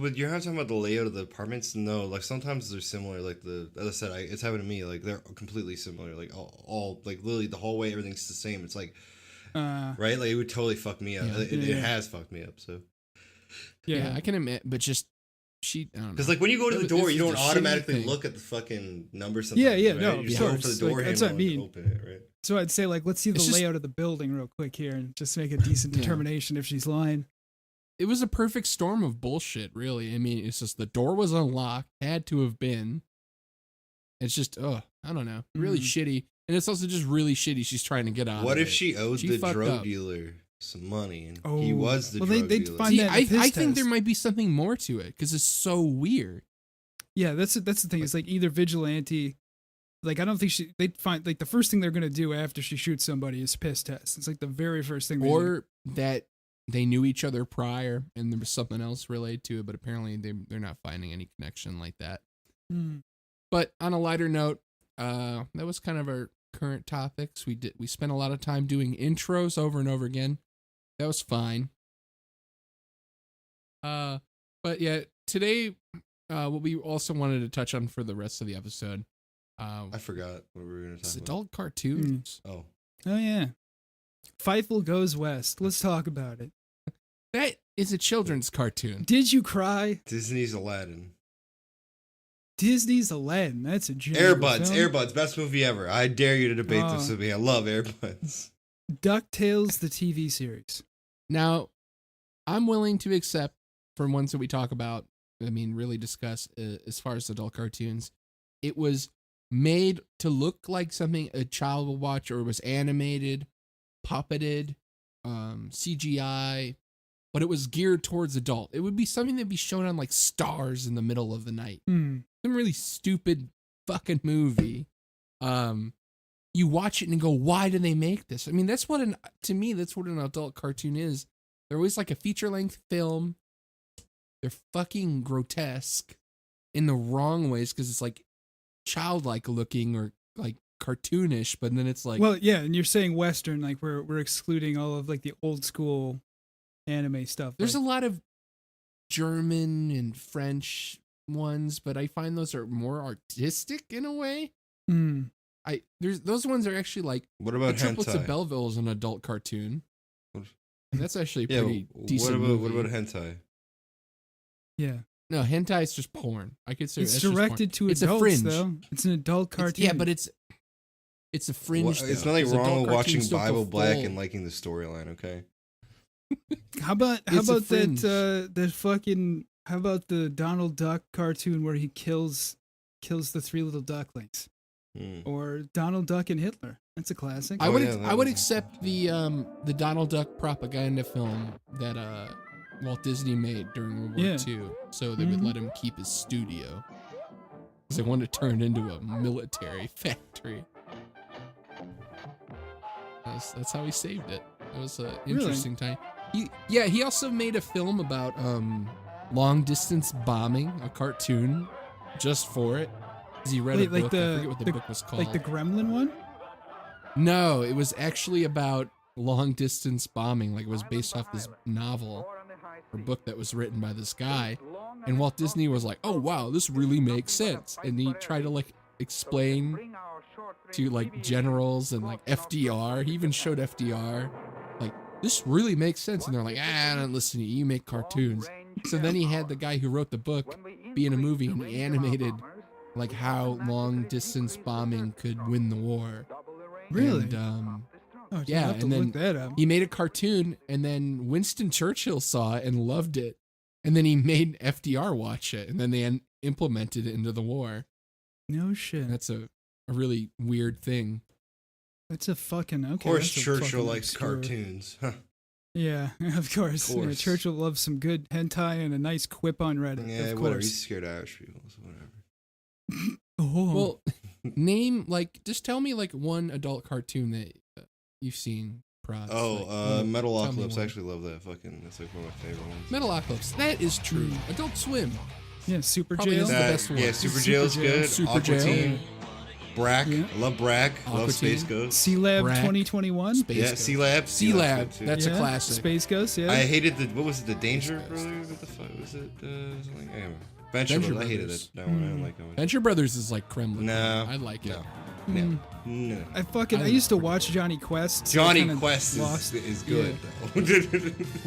When you're talking about the layout of the apartments, no, like sometimes they're similar. Like as I said, it's happened to me. Like they're completely similar. Like all like literally the hallway, everything's the same. It's like right, like it would totally fuck me up. Yeah. It has fucked me up. So Yeah, I can admit, but just I don't know. because like when you go to the This door, is you don't the shitty automatically thing. look at the fucking numbers. Yeah, Sometimes, no, right? of You just go course. for the door Like, that's handle what I and mean. open it, right? So I'd say like, let's see the It's just- layout of the building real quick here and just make a decent Yeah. determination if she's lying. it was a perfect storm of bullshit, really. I mean, it's just the door was unlocked, had to have been. It's just, I don't know, really shitty. And it's also just really shitty she's trying to get out What of if it. she owed the fucked drug up. dealer some money and he was the Well, drug they'd dealer? find See, that I in the piss think there test. might be something more to it because it's so weird. Yeah, that's the thing. It's like either vigilante. Like I don't think they'd find like the first thing they're gonna do after she shoots somebody is piss test. It's like the very first thing. They do. Or that they knew each other prior and there was something else related to it, but apparently they're not finding any connection like that. But on a lighter note, that was kind of our current topics. We spent a lot of time doing intros over and over again. That was fine. But yeah, today, what we also wanted to touch on for the rest of the episode, I forgot what we were going to is talk about. adult cartoons. Oh, yeah, Fievel Goes West. Let's talk about it. That is a children's cartoon. Did you cry? Disney's Aladdin. Disney's Aladdin. That's a Airbuds. film. Airbuds. Best movie ever. I dare you to debate Oh. this with me. I love Airbuds. DuckTales, the TV series. Now, I'm willing to accept from ones that we talk about, I mean, really discuss as far as adult cartoons, it was made to look like something a child will watch, or it was animated, puppeted, CGI, but it was geared towards adult. It would be something that'd be shown on like Stars in the middle of the night. Some really stupid fucking movie. You watch it and go, why did they make this? I mean, that's what to me, that's what an adult cartoon is. They're always like a feature-length film. They're fucking grotesque in the wrong ways because it's like childlike looking or like cartoonish, but then it's like, Well, yeah, and you're saying Western, like we're excluding all of like the old school anime stuff. there's like, a lot of German and French ones, but I find those are more artistic in a way. Those ones are actually like What the about Triplets of hentai? Belleville is an adult cartoon. What- And that's actually a Yeah, pretty what decent about movie. what about hentai? yeah. No, hentai is just porn. I could say It's that's just porn. directed to It's adults, a fringe. though. It's an adult It's- cartoon. yeah, but it's a fringe. It's thing, nothing 'cause wrong adult with watching cartoons don't go Bible Black full. and liking the storyline. Okay. how about it's a fringe. how about the Donald Duck cartoon where he kills the three little ducklings, or Donald Duck and Hitler? That's a classic. I Oh, would yeah, that I would was- accept the Donald Duck propaganda film that Walt Disney made during World War Yeah. II, so they would let him keep his studio because they wanted to turn it into a military factory. That's how he saved it. It was an Really? interesting time. He also made a film about long distance bombing, a cartoon just for it. 'Cause he read Wait, a like book. I forget what the book was called. Like the Gremlin one? No, it was actually about long distance bombing. Like it was based off this novel or book that was written by this guy. And Walt Disney was like, "Oh wow, this really makes sense." And he tried to like explain to like generals and like FDR. He even showed FDR like, "This really makes sense." And they're like, "Ah, I don't listen to you. You make cartoons." So then he had the guy who wrote the book be in a movie and he animated like how long distance bombing could win the war. Really? And, Oh, yeah, I'll have to and then look that up. he made a cartoon, and then Winston Churchill saw it and loved it, and then he made FDR watch it, and then they implemented it into the war. No shit. That's a really weird thing. That's a fucking okay. Of course, that's a Churchill fucking likes obscure- cartoons. Huh. Yeah, of course. Of course. Yeah, Churchill loves some good hentai and a nice quip on Reddit. Yeah, of whatever. course. He's scared of Irish people, so whatever. Oh. Well, name just tell me like one adult cartoon that you've seen. Prods. like, Metalocalypse. me I one. actually love that. Fucking, that's like one of my favorite ones. Metalocalypse. That is true. Adult Swim. yeah, Super Probably Jail. is the best one. Yeah, Super Super Jail's Jail. good. Super Aqua Jail. Teen. Brack. Yeah. I love Brack. Aqua Love Space Teen. Ghost. Sea Lab Brack. 2021. Space Yeah, Ghost. Sea Lab. Sea Lab. good too. That's a Yeah, classic. Space Ghost, yeah. I hated the, what was it, the Danger Space Ghost. Brothers? What the fuck was it? Something? Anyway. Venture Venture Brothers. I hated Brothers. that one. I don't like that one. Venture Brothers is like creme de No. creme. I like it. No. No. I used to watch Johnny Quest. so I Johnny kinda Quest lost. is good, though.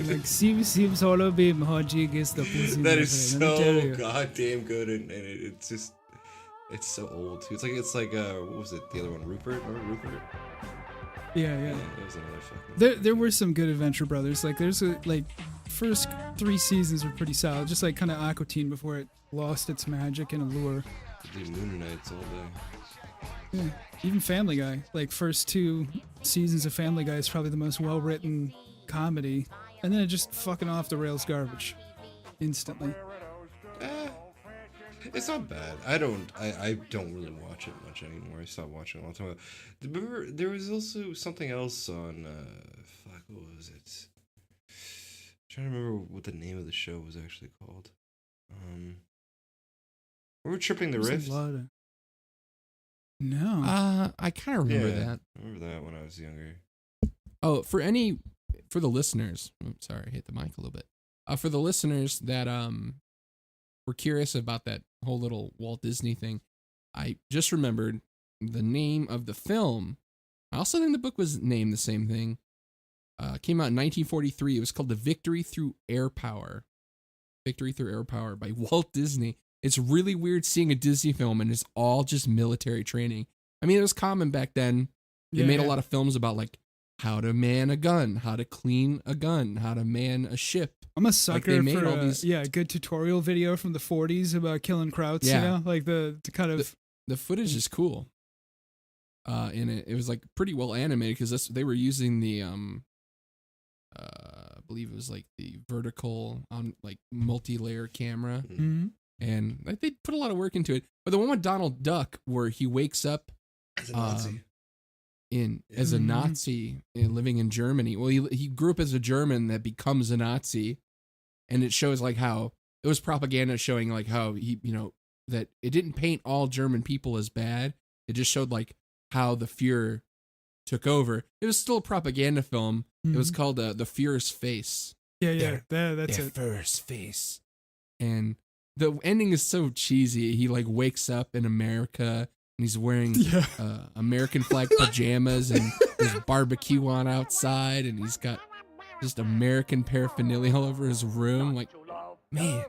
Like, seems hollow beam Haji gets the pussy. That is Let me tell so you. goddamn good, and it's just, it's so old too. It's like what was it? The other one, Rupert? Remember Rupert? Yeah. That was another fucking. There were some good Adventure Brothers. Like there's first 3 seasons were pretty solid. Just like kind of Aqua Teen before it lost its magic and allure. The Moon Knights all day. Yeah. Even Family Guy. Like first 2 seasons of Family Guy is probably the most well written comedy, and then it just fucking off the rails garbage instantly. It's not bad. I don't really watch it much anymore. I stopped watching a long time ago. Remember, there was also something else on what was it? I'm trying to remember what the name of the show was actually called. Remember Tripping the There's Rift? No. I kind of remember that. I remember that when I was younger. Oh, for the listeners, oops, sorry, I hit the mic a little bit. For the listeners that were curious about that whole little Walt Disney thing, I just remembered the name of the film. I also think the book was named the same thing. Came out in 1943. It was called The Victory Through Air Power. Victory Through Air Power by Walt Disney. It's really weird seeing a Disney film and it's all just military training. I mean, it was common back then. They made a lot of films about like how to man a gun, how to clean a gun, how to man a ship. I'm a sucker made for all these- a good tutorial video from the 40s about killing krauts, you know? Like the kind of... The footage is cool. And it was like pretty well animated because they were using the, I believe it was like the vertical on like multi-layer camera. Mhm. And like, they put a lot of work into it. But the one with Donald Duck where he wakes up As a Nazi. as a Mhm. Nazi living in Germany. Well, he grew up as a German that becomes a Nazi, and it shows like how it was propaganda showing like how he, that it didn't paint all German people as bad. It just showed like how the Fuhrer took over. It was still a propaganda film. It was called The Fuhrer's Face. Yeah. That's The it. Fuhrer's Face. And the ending is so cheesy. He like wakes up in America and he's wearing American flag pajamas and there's barbecue on outside and he's got just American paraphernalia all over his room. Like, man,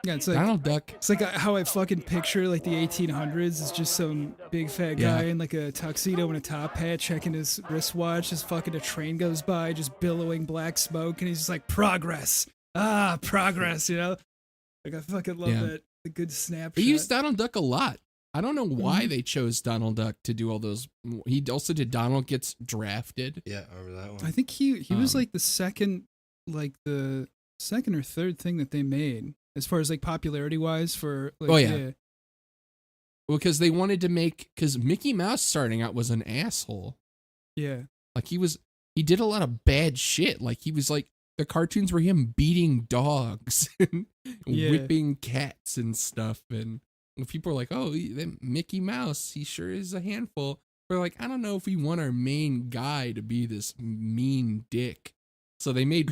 Yeah, it's like Donald Duck. it's like how I fucking picture like the 1800s. It's just some big fat guy in like a tuxedo and a top hat checking his wristwatch. Just fucking a train goes by, just billowing black smoke, and he's just like progress, progress. You know, like I fucking love that. The good snapshot. They used Donald Duck a lot. I don't know why they chose Donald Duck to do all those. He also did Donald Gets Drafted. Yeah, I remember that one. I think he was like the second or third thing that they made as far as like popularity wise for. Like, Well, because they wanted to because Mickey Mouse starting out was an asshole. Yeah. Like he did a lot of bad shit. Like he was like, the cartoons were him beating dogs and whipping cats and stuff. And people are like, oh, Mickey Mouse, he sure is a handful. We're like, I don't know if we want our main guy to be this mean dick. So they made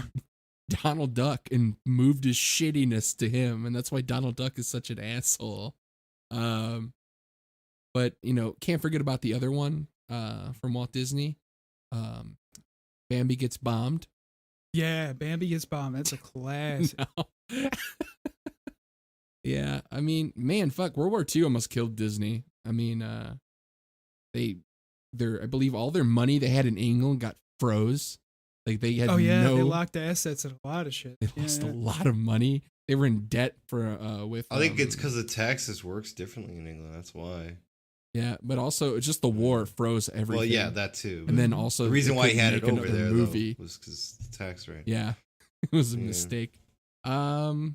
Donald Duck and moved his shittiness to him. And that's why Donald Duck is such an asshole. But, can't forget about the other one from Walt Disney. Bambi Gets Bombed. Yeah, Bambi Gets Bombed. That's a classic. No. Yeah, I mean, man, fuck, World War II almost killed Disney. I mean, I believe all their money they had in England got froze. Like they had they locked assets and a lot of shit. They lost a lot of money. They were in debt for with. I think it's because the taxes works differently in England. That's why. Yeah, but also it's just the war froze everything. Well, yeah, that too. And then also the reason why he had it make over another there movie though, was because the tax rate. Yeah, it was a mistake. But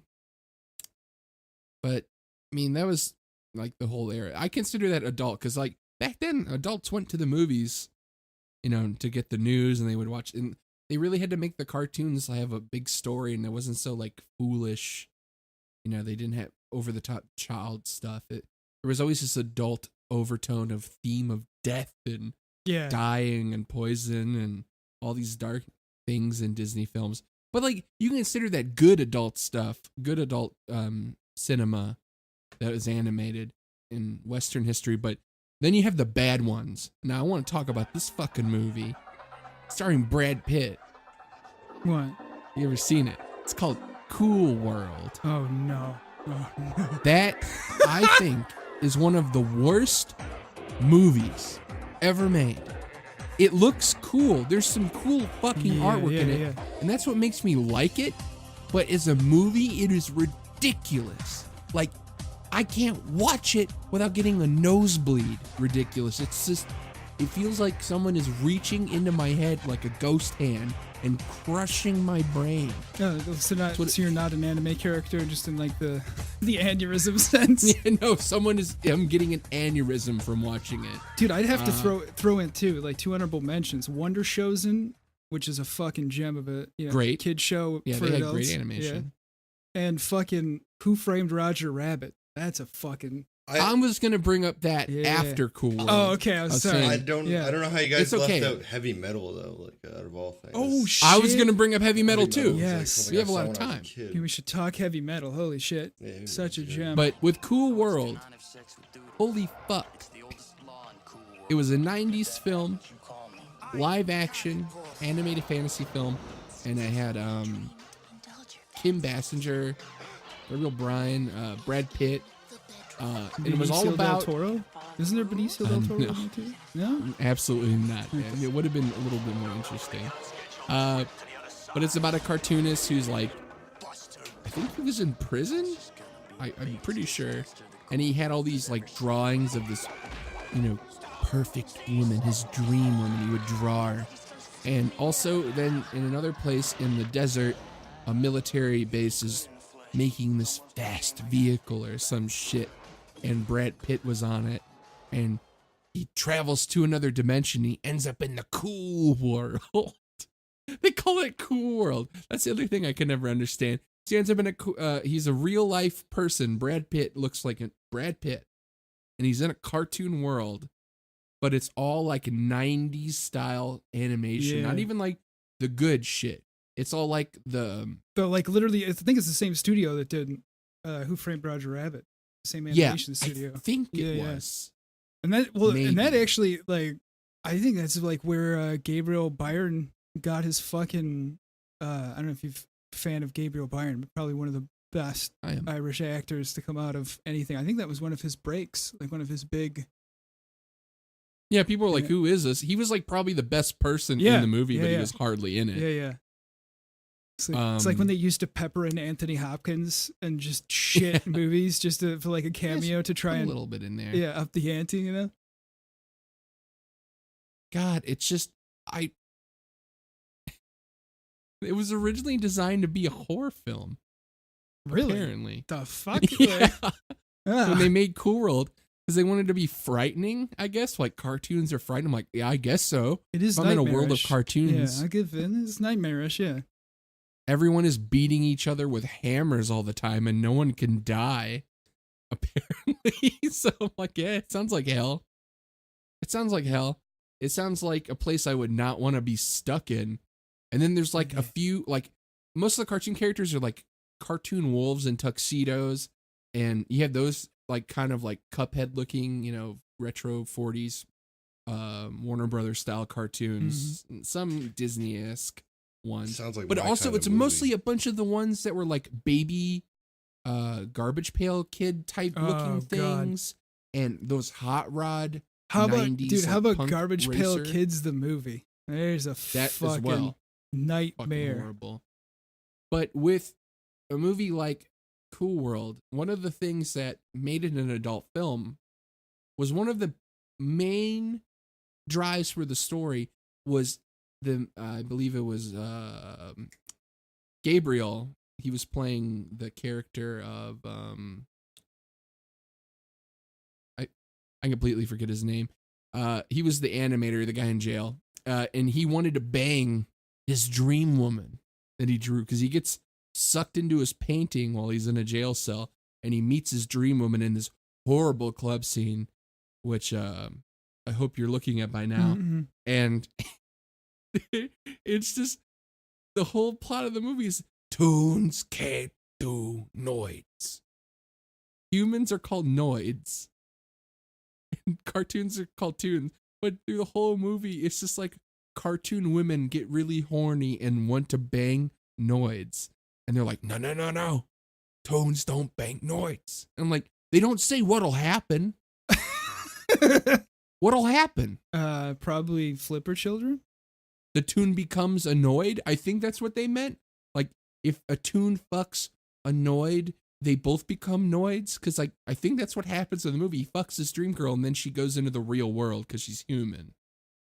I mean, that was like the whole era. I consider that adult because like back then, adults went to the movies, to get the news, and they would watch. And they really had to make the cartoons have a big story, and it wasn't so like foolish. They didn't have over the top child stuff. There was always this adult overtone of theme of death and dying and poison and all these dark things in Disney films. But like you can consider that good adult stuff, good adult cinema that was animated in Western history. But then you have the bad ones. Now I want to talk about this fucking movie starring Brad Pitt. What? You ever seen it? It's called Cool World. Oh no. That I think is one of the worst movies ever made. it looks cool. There's some cool fucking artwork in it, yeah. and that's what makes me like it. But as a movie, it is ridiculous. Like, I can't watch it without getting a nosebleed. Ridiculous. It's just, it feels like someone is reaching into my head like a ghost hand and crushing my brain. Oh, so you're not an anime character, just in like the aneurysm sense. Yeah, no, I'm getting an aneurysm from watching it. Dude, I'd have to throw in too, like, two honorable mentions. Wonder Chosen, which is a fucking gem of a Great kid show. Yeah, for they had adults. great animation. Yeah. And fucking Who Framed Roger Rabbit. That's a fucking. I was gonna bring up that after Cool World. Oh, okay. I was sorry. saying- I don't know how you guys It's okay. left out heavy metal though, like out of all things. Oh shit! I was gonna bring up heavy metal too. was, Yes. something We I have a lot saw of when I was time. a kid. Yeah, we should talk heavy metal. Holy shit! Yeah, it Such a was gem. But with Cool World, holy fuck. It was a 90s film, live action, animated fantasy film, and I had Kim Basinger, Gabriel Bryan, Brad Pitt. And it was all Benicio about... Del Toro? Isn't there Benicio Del Toro no. in there too? No? Absolutely not, man. It would have been a little bit more interesting. But it's about a cartoonist who's like, I think he was in prison? I'm pretty sure. And he had all these like drawings of this, perfect woman, his dream woman. He would draw her. And also then in another place in the desert, a military base is making this fast vehicle or some shit. And Brad Pitt was on it. And he travels to another dimension. He ends up in the cool world. They call it Cool World. That's the other thing I can never understand. So he ends up in he's a real life person. Brad Pitt looks like a Brad Pitt. And he's in a cartoon world. But it's all like 90s style animation. Yeah. Not even like the good shit. It's all like the... But like literally, I think it's the same studio that did Who Framed Roger Rabbit. The same animation studio. I think it Yeah. was. And that Maybe. actually, like, I think that's like where Gabriel Byrne got his fucking. I don't know if you're a fan of Gabriel Byrne, but probably one of the best I am. Irish actors to come out of anything. I think that was one of his breaks, like one of his big. Yeah, people were like, Yeah. who is this? He was like probably the best person Yeah. in the movie, but Yeah, he yeah. was hardly in it. Yeah. It's like when Um, they used to pepper in Anthony Hopkins and just shit movies just for like a cameo to try a and little bit in there. up the ante, you know? God, it's just it was originally designed to be a horror film. Really? Apparently. The fuck? Yeah. Ah. When they made Cool World, because they wanted to be frightening, I guess. Like cartoons are frightening. I'm like, yeah, I guess so. It is I'm in a world of nightmarish. cartoons. Yeah, I give in. It's nightmarish, yeah. Everyone is beating each other with hammers all the time and no one can die, apparently. So I'm like, yeah, it sounds like hell. It sounds like hell. It sounds like a place I would not want to be stuck in. And then there's like a few, like, most of the cartoon characters are like cartoon wolves in tuxedos. And you have those like kind of like Cuphead looking, retro 40s Warner Brothers style cartoons. Some Disney-esque ones. Sounds like But my also kind of it's movie. mostly a bunch of the ones that were like baby garbage pail kid type Oh, looking God. things. And those hot rod How about 90s, dude? How like, about punk Garbage Pail racer. Kids the movie? There's a That fucking as well. Fucking nightmare. horrible. But with a movie like Cool World, one of the things that made it an adult film was one of the main drives for the story was I believe it was Gabriel. He was playing the character of I completely forget his name. He was the animator, the guy in jail, and he wanted to bang his dream woman that he drew because he gets sucked into his painting while he's in a jail cell, and he meets his dream woman in this horrible club scene, which I hope you're looking at by now. Mhm. And it's just the whole plot of the movie is Toons can't do noids. Humans are called noids. And cartoons are called toons. But through the whole movie, it's just like cartoon women get really horny and want to bang noids. And they're like, no. Toons don't bang noids. And I'm like, they don't say what'll happen. What'll happen? Probably flipper children. The Toon becomes annoyed. I think that's what they meant. Like, if a Toon fucks annoyed, they both become noids. Because, like, I think that's what happens in the movie. He fucks his dream girl, and then she goes into the real world because she's human.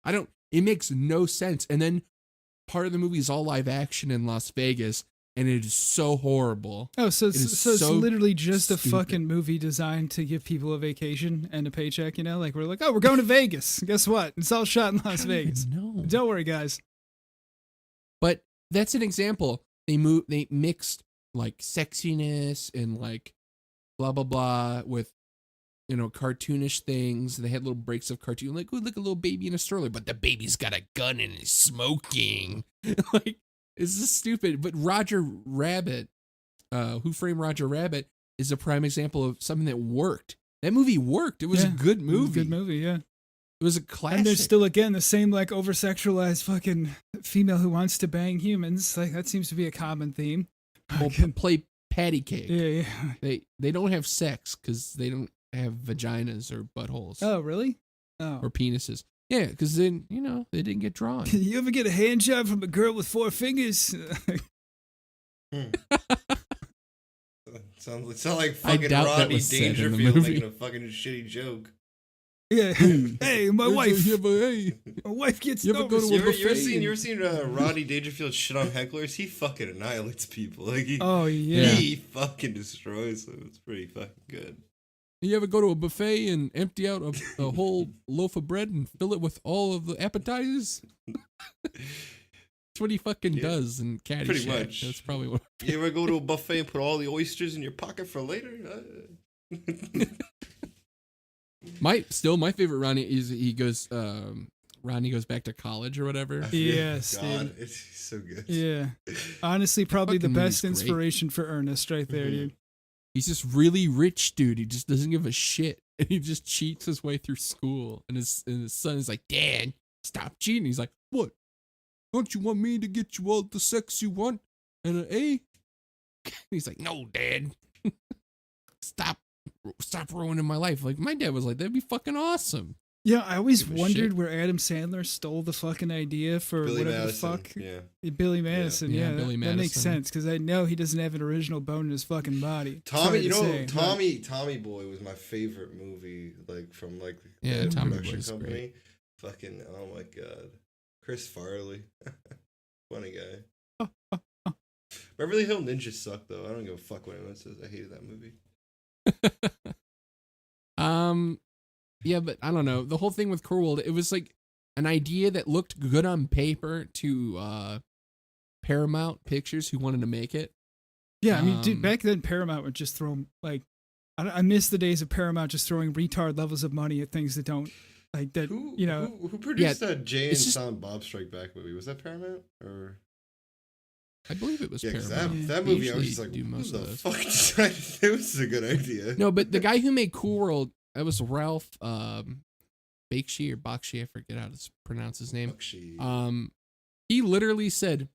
It makes no sense. And then part of the movie is all live action in Las Vegas, and it is so horrible. Oh, so it's literally just a stupid. fucking movie designed to give people a vacation and a paycheck, you know? Like, we're like, oh, we're going to Vegas. Guess what? It's all shot in Las Vegas. No. Don't worry, guys. But that's an example. They mixed like sexiness and like blah blah blah with, you know, cartoonish things. They had little breaks of cartoon, like, oh, look, a little baby in a stroller, but the baby's got a gun and is smoking. Like, it's just stupid. But Roger Rabbit, Who Framed Roger Rabbit, is a prime example of something that worked. That movie worked. It was a good movie. Good movie, yeah. It was a classic. And there's still, again, the same, like, over-sexualized fucking female who wants to bang humans. Like, that seems to be a common theme. Well, play patty cake. Yeah. They don't have sex because they don't have vaginas or buttholes. Oh, really? Oh. Or penises. Yeah, because then, you know, they didn't get drawn. You ever get a hand job from a girl with 4 fingers? Sounds like fucking doubt that Rodney was said in the Dangerfield movie. making a fucking shitty joke. Yeah. Hey, my wife. Hey, My wife gets You ever go to nervous. a You ever buffet seen Rodney Dangerfield shit on hecklers? He fucking annihilates people. Like Oh, yeah. he fucking destroys them. It's pretty fucking good. You ever go to a buffet and empty out a whole loaf of bread and fill it with all of the appetizers? That's what he fucking does in Caddyshack. Pretty much. That's probably what. You ever go to a buffet and put all the oysters in your pocket for later? My favorite Ronnie is he goes Ronnie goes back to college or whatever. Yes, God, dude. it's so good. Yeah. Honestly, probably the Fucking best movie's great. inspiration for Ernest right there, dude. He's this really rich dude. He just doesn't give a shit. And he just cheats his way through school. And his son is like, Dad, stop cheating. He's like, what? Don't you want me to get you all the sex you want? And an A? He's like, no, Dad. Stop ruining my life. Like, my dad was like, that'd be fucking awesome. Yeah, I always Give a wondered shit. where Adam Sandler stole the fucking idea for Billy whatever Madison. the fuck. Yeah. Billy Madison, Yeah, yeah. Billy that makes Madison. sense because I know he doesn't have an original bone in his fucking body. Tommy, Sorry you to know, say, but- Tommy Boy was my favorite movie, like from like Yeah, the Tommy production Boy's company. great. Fucking, oh my god, Chris Farley, funny guy. Beverly Hills Ninja sucked though. I don't give a fuck what anyone says. I hated that movie. Yeah, but I don't know. The whole thing with Core World, it was like an idea that looked good on paper to Paramount Pictures who wanted to make it. Yeah, I mean, dude, Um, back then Paramount would just throw, like, I miss the days of Paramount just throwing retard levels of money at things that don't, like, that, you know. Who produced Yeah, that Jay and it's just- Silent Bob Strike Back movie? Was that Paramount or? I believe it was Yeah, 'cause Paramount. that They movie I was usually just like, do who most the of those. fuck decided this was a good idea? No, but the guy who made Cool World, that was Ralph Bakshi or Bakshi, I forget how to pronounce his name. Bakshi. He literally said,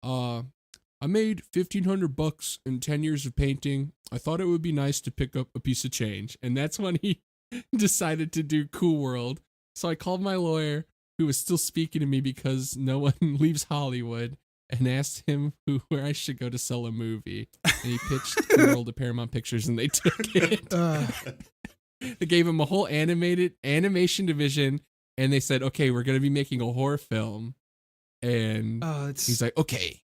I made $1,500 in 10 years of painting. I thought it would be nice to pick up a piece of change. And that's when he decided to do Cool World. So I called my lawyer, who was still speaking to me because no one leaves Hollywood, and asked him where I should go to sell a movie. And he pitched Cool World to Paramount Pictures, and they took it. They gave him a whole animation division, and they said, okay, we're going to be making a horror film. And he's like, okay,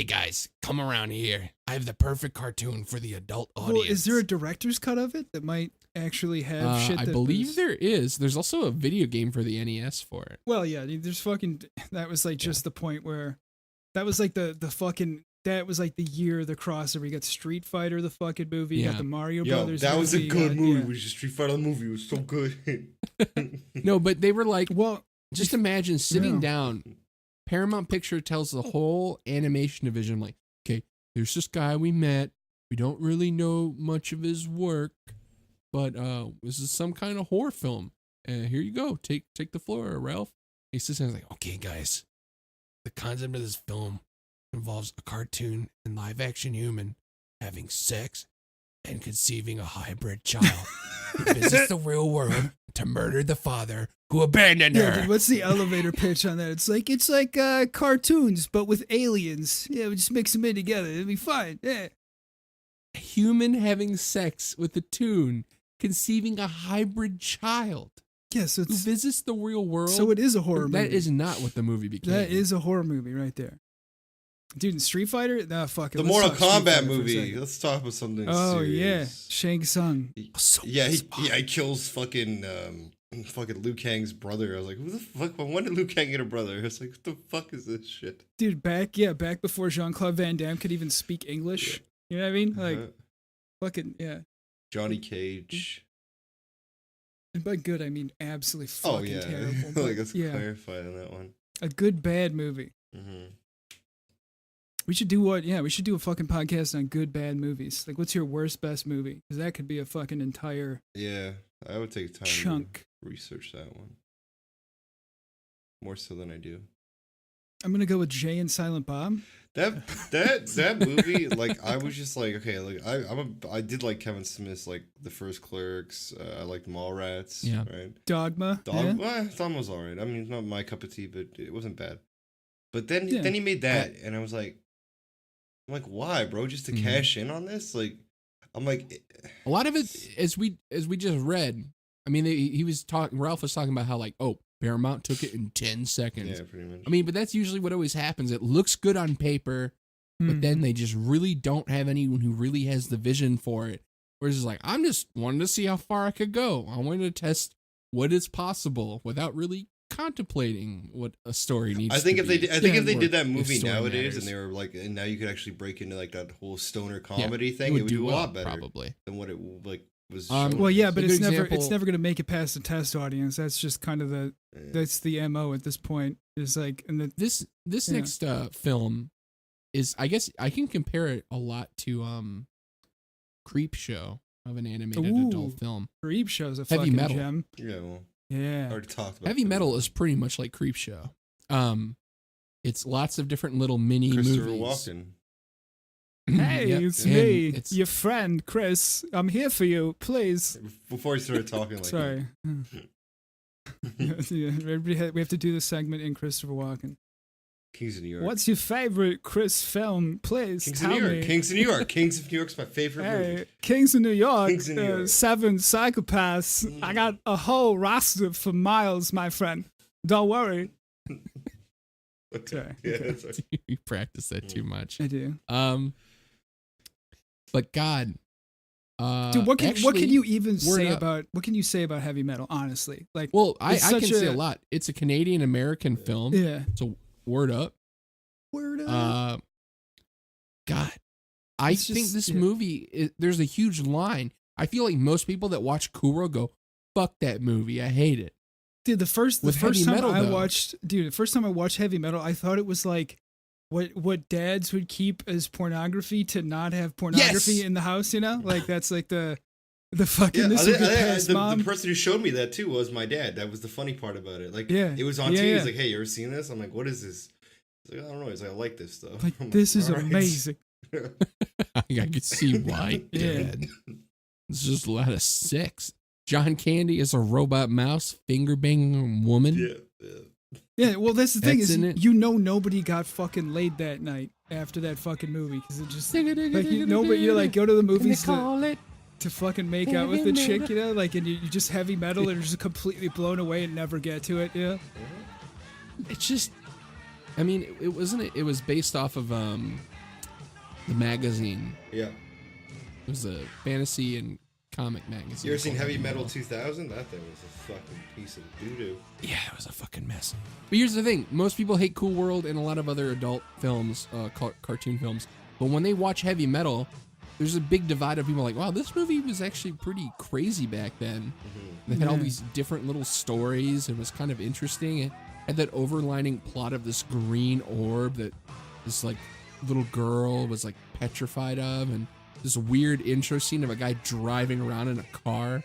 guys, come around here. I have the perfect cartoon for the adult audience. Well, is there a director's cut of it that might actually have shit I that believe was- there is. There's also a video game for the NES for it. Well, yeah, dude, there's fucking, that was like just the point where, that was like the fucking, that was like the year of the crossover. You got Street Fighter, the fucking movie, you Yeah. got the Mario Yo, Brothers that was a movie, good you got- movie. yeah. It was just Street Fighter movie. It was so good. No, but they were like, Well, just imagine sitting Yeah. down. Paramount Picture tells the whole animation division, like, okay, there's this guy we met. We don't really know much of his work, but this is some kind of horror film. And here you go. Take the floor, Ralph. He sits there and is like, okay, guys, the concept of this film involves a cartoon and live action human having sex and conceiving a hybrid child who visits the real world to murder the father who abandoned Yeah, her. dude, what's the elevator pitch on that? It's like cartoons, but with aliens. Yeah, we just mix them in together. It'll be fine. Yeah. A human having sex with a Toon, conceiving a hybrid child Yeah, so who it's visits the real world. so it is a horror movie. That is not what the movie became. That is a horror movie right there. Dude, in Street Fighter? Nah, fuck it. The let's Mortal talk Street Fighter Kombat for a movie. second. Let's talk about something Oh, yeah. serious. Shang Tsung. Yeah, he kills fucking Liu Kang's brother. I was like, who the fuck? When did Liu Kang get a brother? I was like, what the fuck is this shit? Dude, back before Jean-Claude Van Damme could even speak English. You know what I mean? Like, fucking, yeah. Johnny Cage. And by good, I mean absolutely Oh fucking yeah, terrible. but like let's yeah, clarify on that one. a good, bad movie. Mm-hmm. We should do what? Yeah, we should do a fucking podcast on good, bad movies. Like, what's your worst, best movie? Because that could be a fucking entire Yeah, I would take time chunk. to research that one. More so than I do. I'm gonna go with Jay and Silent Bob. That movie, like I was just like, okay, like I did like Kevin Smith's like the first Clerks. I liked Mallrats. Yeah. Right. Dogma. Yeah. Dogma was alright. I mean, it's not my cup of tea, but it wasn't bad. But then Yeah. he made that, and I was like, why, bro? Just to Mhm. cash in on this? Like, I'm like, A lot of it, as we just read. I mean, he was talking. Ralph was talking about how like, oh, Paramount took it in 10 seconds. yeah, pretty much. I mean, but that's usually what always happens. It looks good on paper, but Mhm. then they just really don't have anyone who really has the vision for it. Whereas it's like, I'm just wanting to see how far I could go. I wanted to test what is possible without really contemplating what a story needs. I think to if they be. did, I think Yeah, if they or did that if movie story nowadays, matters. and they were like, and now you could actually break into like that whole stoner Yeah, comedy thing, it would do a well, lot better probably. than what it like was. Um, shown Well, yeah, us. but a it's good never example- gonna make it past the test audience. That's just kind of Yeah. that's the MO at this point. Is like, and the This Yeah. next film is, I guess I can compare it a lot to Creep Show of an animated Ooh. adult film. Creep Show's a Heavy fucking Metal. gem. Yeah, well, I Yeah. already talked about Heavy that. Metal is pretty much like Creep Show. It's lots of different little mini Christopher movies. Walken. Hey, Yep, it's and me, it's- your friend Chris. I'm here for you, please. Before he started talking, like, Sorry. Yeah, we have to do the segment in Christopher Walken. Kings of New York. What's your favorite Chris film? Please Kings tell of New York? me. Kings of New York. Kings of New York's my favorite Hey, movie. Kings of New York, Kings of New York. 7 psychopaths. I got a whole roster for miles, my friend. Don't worry. Sorry. Yeah, Okay. that's right. You practice that too much. I do. But God, Dude, what can actually, you even say word up. about what can you say about heavy metal? Honestly, like, Well, I It's can such say a- a lot. It's a Canadian American film. yeah. So word up. Word up. God, I It's think just- this yeah. movie, there's a huge line. I feel like most people that watch Kuro go, fuck that movie. I hate it. Dude, the first With heavy time metal, I though. watched, the first time I watched heavy metal, I thought it was like what dads would keep as pornography to not have pornography Yes! in the house. You know, like that's like the fucking Yeah, this I is think- good I think past the mom. person who showed me that too was my dad. That was the funny part about it. Like, Yeah. it was on Yeah, TV. yeah. He's like, "Hey, you ever seen this?" I'm like, "What is this?" He's like, "I don't know." He's like, "I like this stuff." Like I'm this is "All right." amazing. I could see why. Yeah. Dad. It's just a lot of sex. John Candy is a robot mouse finger banging woman. Yeah. Yeah, well, that's the thing That's is, in it. you know, nobody got fucking laid that night after that fucking movie because it just like you like go to the movies to fucking make out with the chick, you know, like, and you just heavy metal and you're just completely blown away and never get to it, yeah. It's just, I mean, it wasn't. It was based off of the magazine. Yeah. It was a fantasy and comic magazine. You ever seen called Heavy Metal 2000? That thing was a fucking piece of doo-doo. Yeah, it was a fucking mess. But here's the thing: most people hate Cool World and a lot of other adult films, cartoon films. But when they watch Heavy Metal, there's a big divide of people like, "Wow, this movie was actually pretty crazy back then." They had all Yeah. these different little stories. It was kind of interesting. It had that overlining plot of this green orb that this like little girl was like petrified of, and this weird intro scene of a guy driving around in a car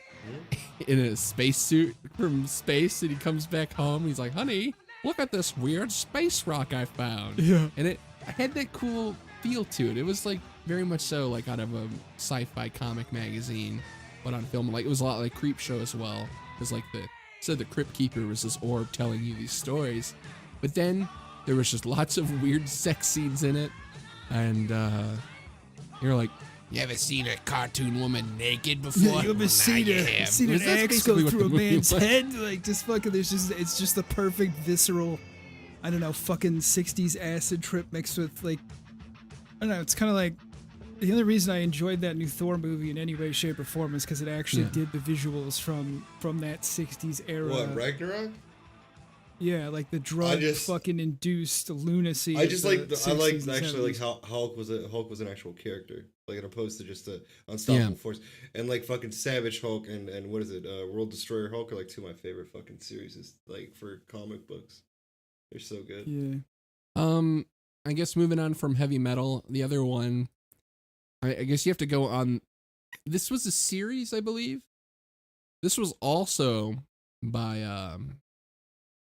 in a spacesuit from space, and he comes back home. He's like, "Honey, look at this weird space rock I found." Yeah. And it had that cool feel to it. It was like very much so like out of a sci-fi comic magazine, but on film. Like it was a lot like Creep Show as well. It was like the So the Crypt Keeper was this orb telling you these stories. But then there was just lots of weird sex scenes in it. And you're like, you ever seen a cartoon woman naked before? Yeah, you ever seen an axe go through a man's head? Like, just fucking, it's just the perfect visceral, I don't know, fucking 60s acid trip mixed with, like, I don't know, it's kind of like, the only reason I enjoyed that new Thor movie in any way, shape, or form is because it actually did the visuals from that 60s era. What, Ragnarok? Yeah, like the drug fucking induced lunacy. I just like I like 60s and actually like 70s. how Hulk was an actual character, like as opposed to just a unstoppable force. And like fucking Savage Hulk and what is it, World Destroyer Hulk are like two of my favorite fucking series, like for comic books. They're so good. Yeah. I guess moving on from heavy metal, the other one, I guess you have to go on. This was a series, I believe. This was also by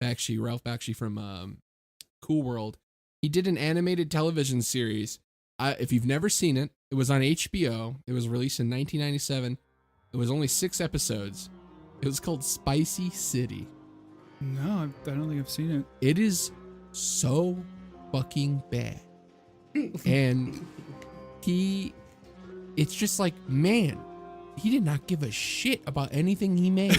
Ralph Bakshi from Cool World. He did an animated television series. If you've never seen it, it was on HBO. It was released in 1997. It was only 6 episodes. It was called Spicy City. No, I don't think I've seen it. It is so fucking bad. And it's just like, man, he did not give a shit about anything he made.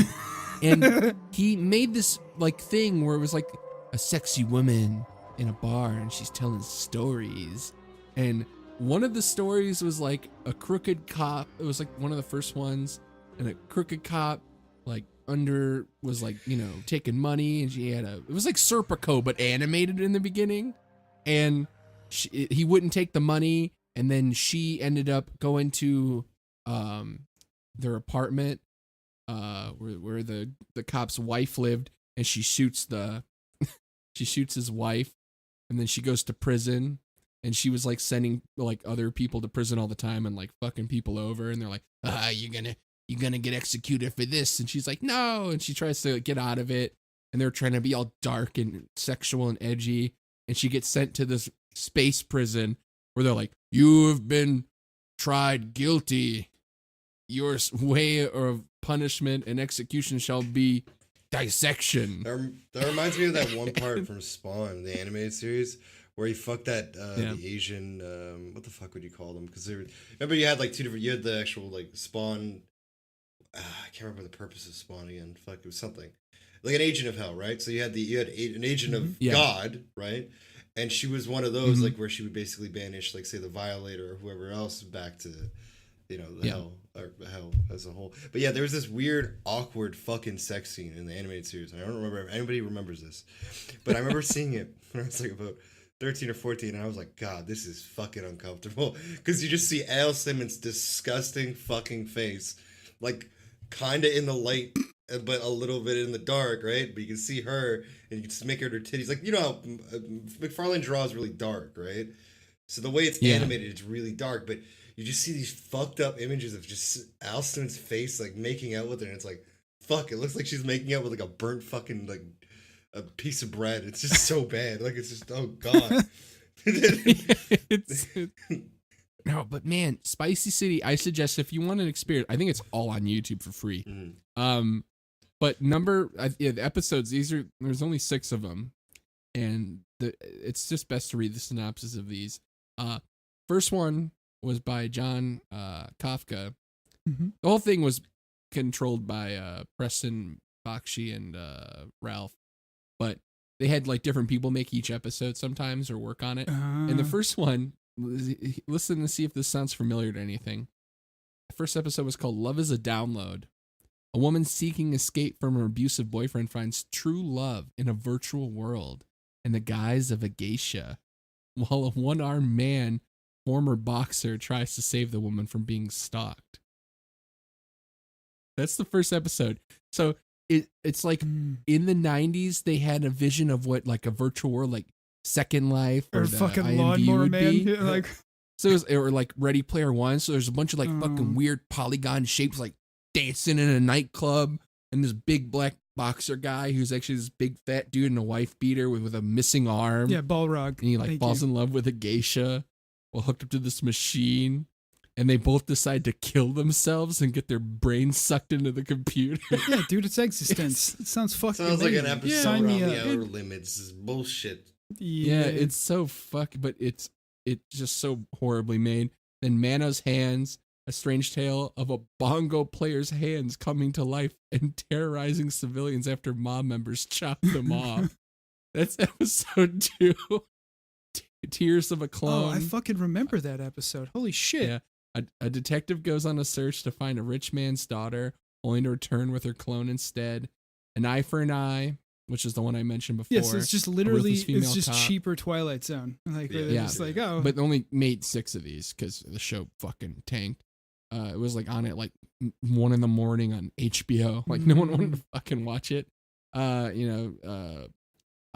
And he made this like thing where it was like a sexy woman in a bar and she's telling stories. And one of the stories was like a crooked cop. It was like one of the first ones, and a crooked cop like was like, you know, taking money, and she had it was like Serpico but animated in the beginning. And he wouldn't take the money, and then she ended up going to their apartment where the cop's wife lived, and she shoots his wife, and then she goes to prison, and she was like sending like other people to prison all the time and like fucking people over, and they're like, you're gonna get executed for this, and she's like, no, and she tries to get out of it, and they're trying to be all dark and sexual and edgy, and she gets sent to this space prison where they're like, you have been tried guilty. Your way of punishment and execution shall be dissection. That reminds me of that one part from Spawn, the animated series, where he fucked that the Asian what the fuck would you call them? Because remember you had like 2 different. You had the actual like Spawn. I can't remember the purpose of Spawn again. Fuck, it was something like an agent of hell, right? So you had an agent of God, right? And she was one of those like where she would basically banish like say the Violator or whoever else back to, you know, the hell or hell as a whole. But yeah, there was this weird, awkward fucking sex scene in the animated series. And I don't remember if anybody remembers this, but I remember seeing it when I was like about 13 or 14, and I was like, God, this is fucking uncomfortable. Because you just see Al Simmons' disgusting fucking face, like kind of in the light, but a little bit in the dark, right? But you can see her, and you can just make her titties. Like, you know how McFarlane draws really dark, right? So the way it's animated, it's really dark, but you just see these fucked up images of just Al Simmons' face, like making out with her, and it's like, fuck, it looks like she's making out with like a burnt fucking like a piece of bread. It's just so bad. Like, it's just, oh god. No, but man, Spicy City, I suggest if you want an experience, I think it's all on YouTube for free. But the episodes, there's only 6 of them, and it's just best to read the synopsis of these. First one was by John Kafka. The whole thing was controlled by Preston Bakshi and Ralph, but they had like different people make each episode sometimes or work on it. And the first one, listen to see if this sounds familiar to anything. The first episode was called Love is a Download. A woman seeking escape from her abusive boyfriend finds true love in a virtual world in the guise of a geisha, while a one-armed man, former boxer, tries to save the woman from being stalked. That's the first episode. So it's like in the 90s, they had a vision of what like a virtual world, like Second Life or the fucking IMDb Lawnmower would Man. be. Like, so it was, or like Ready Player One. So there's a bunch of like fucking weird polygon shapes, like dancing in a nightclub, and this big black boxer guy who's actually this big fat dude in a wife beater with a missing arm. yeah, Balrog. And he like Thank falls you. in love with a geisha while hooked up to this machine. and they both decide to kill themselves and get their brains sucked into the computer. Yeah, dude, it's Existence. It sounds fucking Sounds like an amazing. episode Sign around me the up. Outer Limits. This is bullshit. Yeah, it's so but it's just so horribly made. Then Mano's hands, a strange tale of a bongo player's hands coming to life and terrorizing civilians after mob members chop them off. That's episode 2. Tears of a Oh, Clone. I fucking remember that episode. Holy shit. Yeah. A detective goes on a search to find a rich man's daughter, only to return with her clone instead. An Eye for an Eye, which is the one I mentioned before. Yes, it's just literally, ruthless female it's just cop. cheaper Twilight Zone. Like, where they're Yeah. just like, oh. But they only made 6 of these because the show fucking tanked. It was like on at like 1 a.m. on HBO. Like no one wanted to fucking watch it.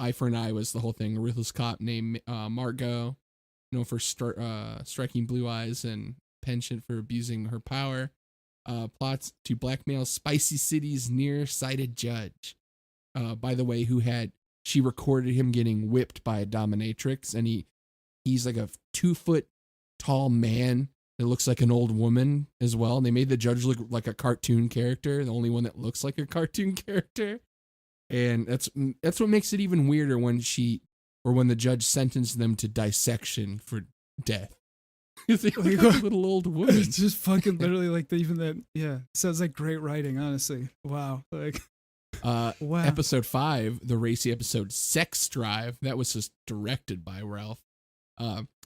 Eye for an Eye was the whole thing. A ruthless cop named Margot, known for striking blue eyes and penchant for abusing her power, plots to blackmail Spicy City's nearsighted judge. By the way, she recorded him getting whipped by a dominatrix, and he's like a 2-foot tall man that looks like an old woman as well. And they made the judge look like a cartoon character, the only one that looks like a cartoon character. And that's what makes it even weirder when the judge sentenced them to dissection for death. They look like a little old woman. It's just fucking literally like even that. Yeah, sounds like great writing. Honestly, wow. Like, wow. Episode 5, the racy episode Sex Drive, that was just directed by Ralph.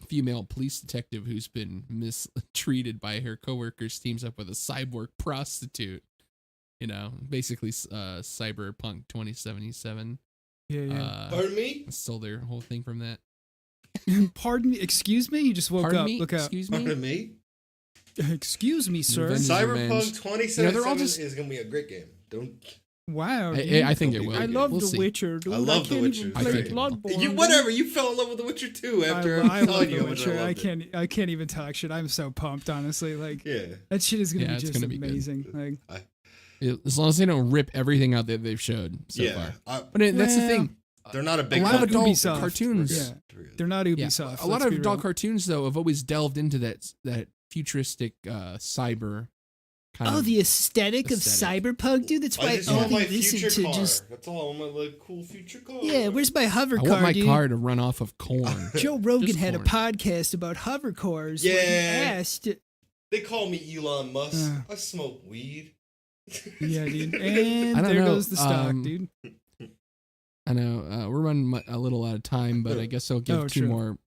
Female police detective who's been mistreated by her coworkers teams up with a cyborg prostitute. Basically Cyberpunk 2077. Yeah. Pardon me? Stole their whole thing from that. Pardon me? Excuse me? You just woke Pardon up. me? Look out. Excuse me? Pardon me? Excuse me, sir. Revenge- Cyberpunk Revenge. 2077 they're all just- is going to be a great game. Don't. Wow. I think it will. I love We'll The see. Witcher, dude. I love The can't Witcher. even I play think it will. Bloodborne. Whatever. You fell in love with The Witcher too after I love telling The you how much Witcher. I loved it. I can't even talk shit. I'm so pumped, honestly. Like, Yeah. that shit is gonna Yeah, be it's just gonna be good. amazing. Like, As long as they don't rip everything out that they've showed so Yeah. far. But that's the Well, thing. They're not a A big lot of company. adult Ubisoft. cartoons. Yeah. they're not Yeah, Ubisoft. a lot let's of be adult real. cartoons though have always delved into that futuristic cyber kind of. The aesthetic of aesthetic. cyberpunk, dude. That's I why just I want my only listen future to car. just. That's all. I want my like, cool future car. Yeah, where's my hover I car, want my dude? car to run off of corn. Joe Rogan Just had a corn. podcast about hover cars. Where he Yeah. asked. They call me Elon Musk. Uh. I smoke weed. Yeah, dude. And I don't there know, goes the stock, dude. I know we're running a little out of time, but I guess I'll give Oh, 2 true. more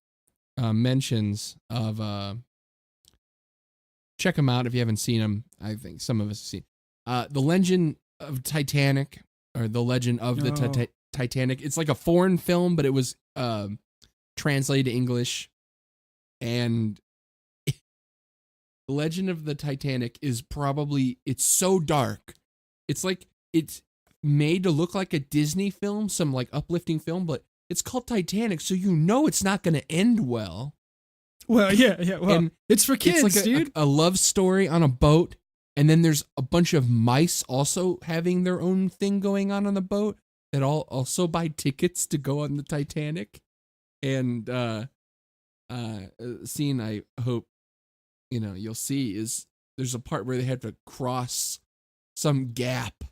mentions of. Check them out if you haven't seen them. I think some of us have seen. The Legend of Titanic, or The Legend of the Oh. Titanic. It's like a foreign film, but it was translated to English. And The Legend of the Titanic is it's so dark. It's like it's made to look like a Disney film, some like uplifting film, but it's called Titanic, so it's not going to end well. Well, yeah. Well, And it's for kids, It's like dude. a love story on a boat, and then there's a bunch of mice also having their own thing going on the boat that also buy tickets to go on the Titanic. And scene I hope you'll see is there's a part where they have to cross some gap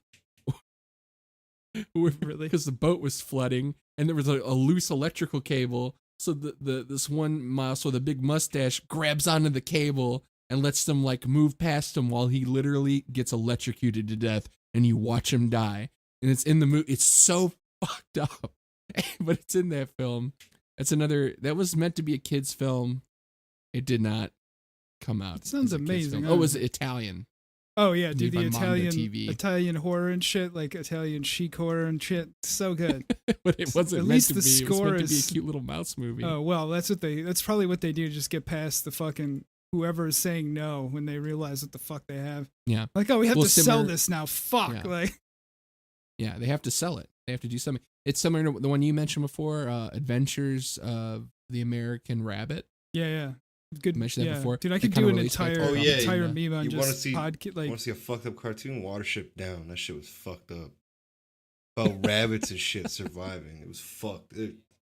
Really? because the boat was flooding and there was a loose electrical cable. So this one mouse with a big mustache grabs onto the cable and lets them like move past him while he literally gets electrocuted to death, and you watch him die. And it's in the movie. It's so fucked up, but it's in that film. That was meant to be a kid's film. It did not come out. It sounds as a kid's amazing, film. huh? Oh, it was Italian. Oh yeah, dude. The Made by Mondo Italian TV. Italian horror and shit, like Italian chic horror and shit. So good. But it wasn't At meant least to the be. It was score meant to be a is- cute little mouse movie. Oh well, that's probably what they do. Just get past the fucking whoever is saying no when they realize what the fuck they have. Yeah. Like, oh, we have Well, to sell similar- this now. Fuck. Yeah. Like, Yeah, they have to sell it. They have to do something. It's similar to the one you mentioned before, Adventures of the American Rabbit. yeah. Good. I mentioned that yeah. before. Dude, I That could kinda do an relates back to entire Oh, yeah, entire yeah. meme on You wanna just see- podcast. Like, Want to see a fucked up cartoon? Watership Down. That shit was fucked up. About rabbits and shit surviving. It was fucked.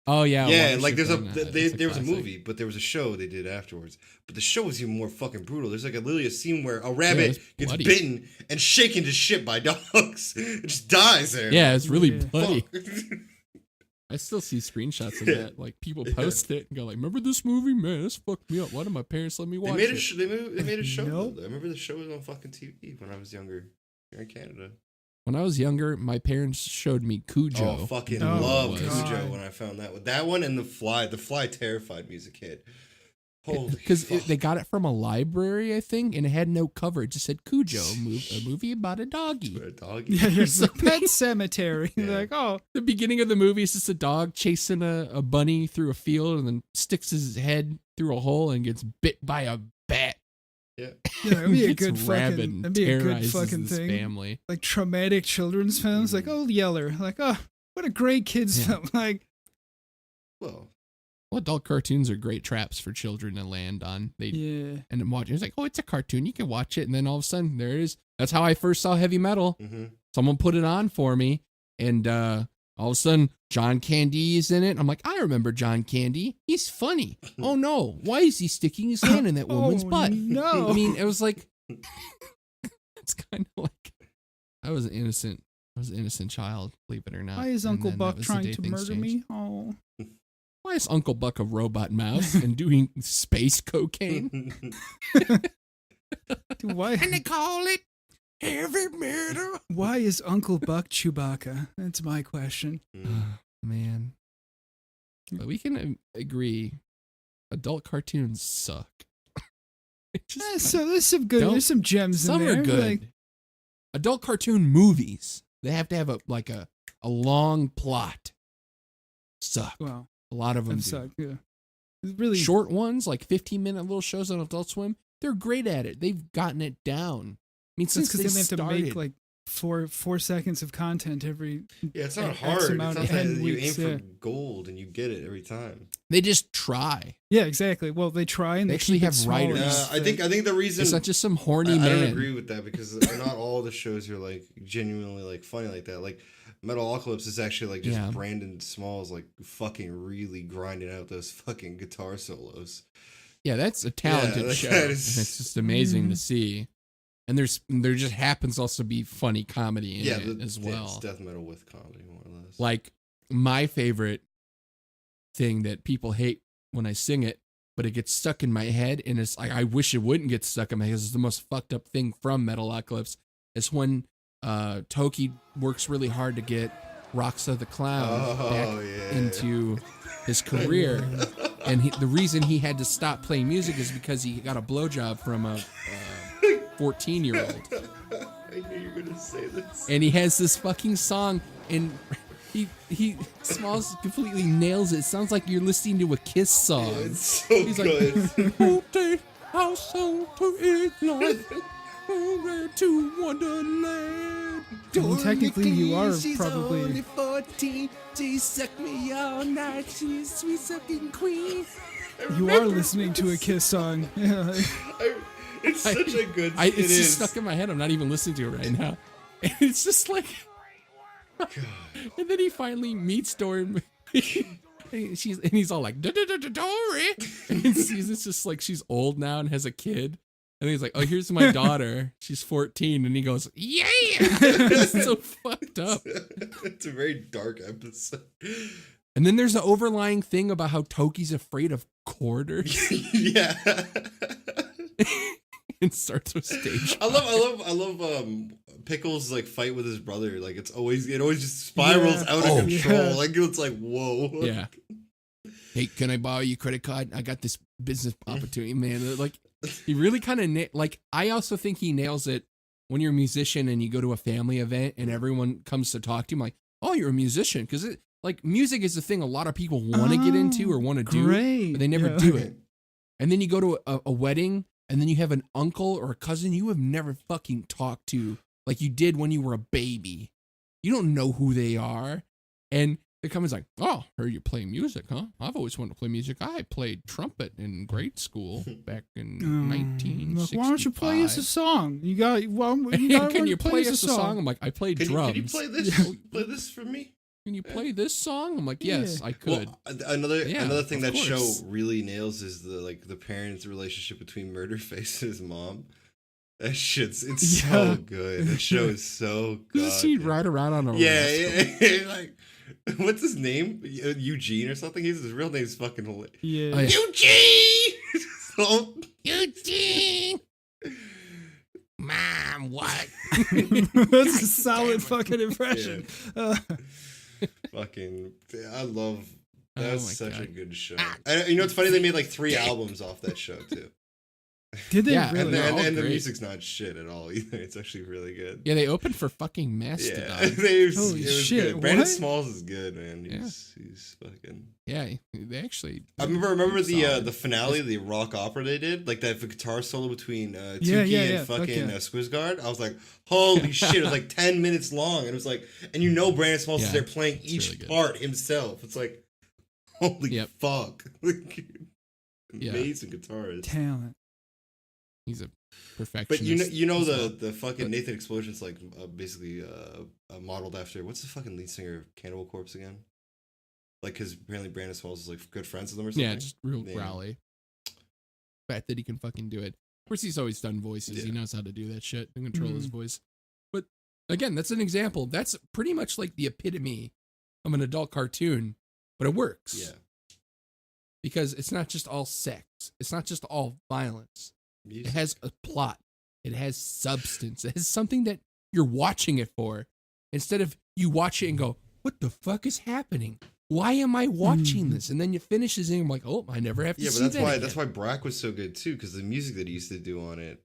Oh yeah, Yeah, Watership like there's Down. there was a classic. movie, but there was a show they did afterwards. But the show was even more fucking brutal. There's like literally a scene where a it rabbit was gets bloody. bitten and shaken to shit by dogs. It just dies there. Yeah, it's really Yeah. bloody. Fuck. I still see screenshots of Yeah. that. Like people post it and go like, "Remember this movie, man? This fucked me up. Why did my parents let me They watch made a it?" they made a show. Nope. Though. I remember the show was on fucking TV when I was younger here in Canada. When I was younger, my parents showed me Cujo. Oh, fucking Oh, love God. Cujo when I found that one. That one and The Fly. The Fly terrified me as a kid. Holy Because fuck. they got it from a library, I think, and it had no cover. It just said Cujo, a movie about a doggy. A dog. Yeah, it's the So Pet Cemetery. Yeah. Like, oh, The beginning of the movie is just a dog chasing a bunny through a field and then sticks his head through a hole and gets bit by a bat. Yeah. yeah, that'd be a Gets good rabid fucking. and That'd be a good terrorizes fucking this thing. family. Like traumatic children's films. Like, oh, Yeller. Like, oh, what a great kids Yeah. film. Like, Well, Well, adult cartoons are great traps for children to land on. They yeah. and then watch it. It's like, oh, it's a cartoon. You can watch it, and then all of a sudden, there it is. That's how I first saw heavy metal. mm-hmm. Someone put it on for me, and all of a sudden, John Candy is in it. I'm like, I remember John Candy. He's funny. Oh no, why is he sticking his hand in that woman's Oh, butt? no. I mean, it was like, it's kind of like I was an innocent child, believe it or not. Why is And Uncle then that Buck was the trying day to things murder changed. me? Oh. Why is Uncle Buck a robot mouse and doing space cocaine? Dude, why? they call it heavy metal. Why is Uncle Buck Chewbacca? That's my question. Man. But we can agree, adult cartoons suck. It just Eh, so there's some good. Don't- There's some gems some in there. are good. Like, Adult cartoon movies, they have to have a long plot. Suck. well, A lot of them that do. sucked. Yeah. It's really Short ones, like 15-minute little shows on Adult Swim, they're great at it. They've gotten it down. I mean, since because they then they have started, to make like four seconds of content every. Yeah, it's not X hard. It's amount not of that 10 you weeks, aim yeah. for gold and you get it every time. they just try. Yeah, exactly. Well, they try and They they actually keep it have smaller. writers. I think the reason It's not just some horny I man. don't agree with that because not all the shows are like genuinely like funny like that. Like Metalocalypse is actually like just Yeah. Brandon Smalls like fucking really grinding out those fucking guitar solos. Yeah, that's a talented like, show. that And is- it's just amazing to Mm. see. And there just happens also to be funny comedy in it as it's well. death metal with comedy more or less. Like my favorite thing that people hate when I sing it, but it gets stuck in my head, and it's like I wish it wouldn't get stuck in my head. It's the most fucked up thing from Metalocalypse. Is when Toki works really hard to get Roxa the Clown back into his career, and the reason he had to stop playing music is because he got a blowjob from a 14-year-old. I knew you were gonna say this. And he has this fucking song, and he Smalls completely nails it. It sounds like you're listening to a Kiss song. It's so He's like, good. "Oh, take our soul to its life, over to Wonderland." Well, technically, you are She's probably- only 14. She sucked me all night. She's a sweet sucking queen. You are listening to a Kiss song. Yeah. It's such a good. It's it just is. stuck in my head. I'm not even listening to it right now. And it's just like, and then he finally meets Dory. And he's all like, Dory. And it's just like she's old now and has a kid. And he's like, oh, here's my daughter. She's 14. And he goes, yeah. It's so fucked up. It's a very dark episode. And then there's the overlying thing about how Toki's afraid of quarters. Yeah. And starts with stage. I love Pickles like fight with his brother. Like it always just spirals Yeah. out Oh, of control. yeah. Like it's like whoa. Yeah. Hey, can I borrow your credit card? I got this business opportunity, man. Like he really kind of like. I also think he nails it when you're a musician and you go to a family event and everyone comes to talk to you. I'm like, oh, you're a musician, because like music is the thing a lot of people want to get into or want to do, Great. but they never Yeah. do it. And then you go to a wedding and then you have an uncle or a cousin you have never fucking talked to like you did when you were a baby. You don't know who they are. And they come and like, oh, heard you play music, huh? I've always wanted to play music. I played trumpet in grade school back in 1965. Look, why don't you play us a song? You got. Well, you got Can you play us us a song? I'm like, I played Can drums. you play this? Play this for me? can you play this song? I'm like, yes, I could. Well, another thing of that show course. really nails is the parents' relationship between Murderface and his mom. That shit's so good. The show is so good. Does he ride around on a rascal? Yeah. Like, what's his name? Eugene or something? His real name's fucking hilarious. Yeah. Oh, yeah. Eugene! Eugene! Mom, what? That's a solid fucking impression. Fucking, I love. Oh That's my such a God. good show. And you know what's funny? They made like 3 albums off that show too. Did they Yeah, really? And, they're all the great. music's not shit at all either. It's actually really good. Yeah, they opened for fucking Mastodon. Yeah, it Holy was shit, good. Brandon what? Smalls is good, man. He's fucking. Yeah, they actually. I remember solid. the finale, the rock opera they did, like that guitar solo between Tukey yeah, and fuck fucking yeah. Squizguard. I was like, holy shit! It was like 10 minutes long, and it was like, and you know Brandon Smalls is Yeah, there playing it's each really good. part himself. It's like, holy Yep. fuck! Yeah. Amazing guitarist. Talent. He's a perfectionist. But you know as well. the fucking But- Nathan Explosion's like basically modeled after what's the fucking lead singer of Cannibal Corpse again? Like, because apparently Brandon Smalls is like good friends with them or something. Yeah, just real Yeah. growly. Fact that he can fucking do it. Of course, he's always done voices. He Yeah. knows how to do that shit and control his Mhm. voice. But again, that's an example. That's pretty much like the epitome of an adult cartoon, but it works. Yeah. Because it's not just all sex. It's not just all violence. It Music. has a plot. It has substance. It has something that you're watching it for. Instead of you watch it and go, what the fuck is happening? Why am I watching this? And then you finish it and you're like, oh, I never have to Yeah, see but that again. that's why Brack was so good too, because the music that he used to do on it,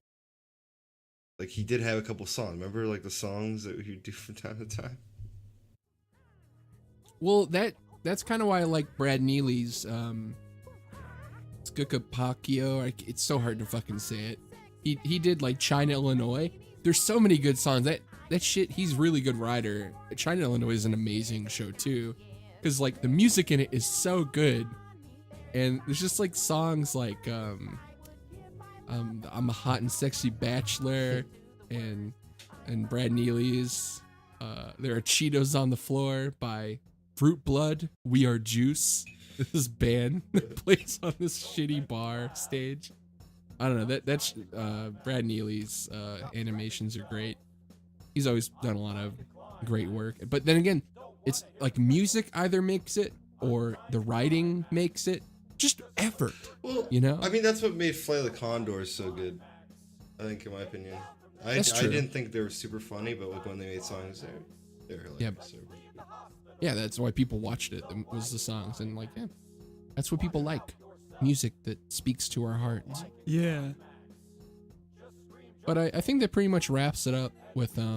like he did have a couple songs. Remember, like the songs that he would do from time to time. Well, that's kind of why I like Brad Neely's Skukapakio. It's so hard to fucking say it. He did like China, Illinois. There's so many good songs. That shit, he's really good writer. China, Illinois is an amazing show too. Because like the music in it is so good. And there's just like songs like I'm a hot and sexy bachelor and Brad Neely's there are Cheetos on the floor by Fruit Blood, We Are Juice. This band that plays on this shitty bar stage. I don't know. That's Brad Neely's animations are great. He's always done a lot of great work. But then again, it's like music either makes it or the writing makes it. Just effort. Well, You know? I mean, that's what made Flight of the Condors so good. I think, in my opinion, I That's true. didn't think they were super funny, but like when they made songs, they were like, Yep. super good. Yeah, that's why people watched it. Was the songs and like, yeah, that's what people like. Music that speaks to our hearts. Yeah. But I think that pretty much wraps it up with I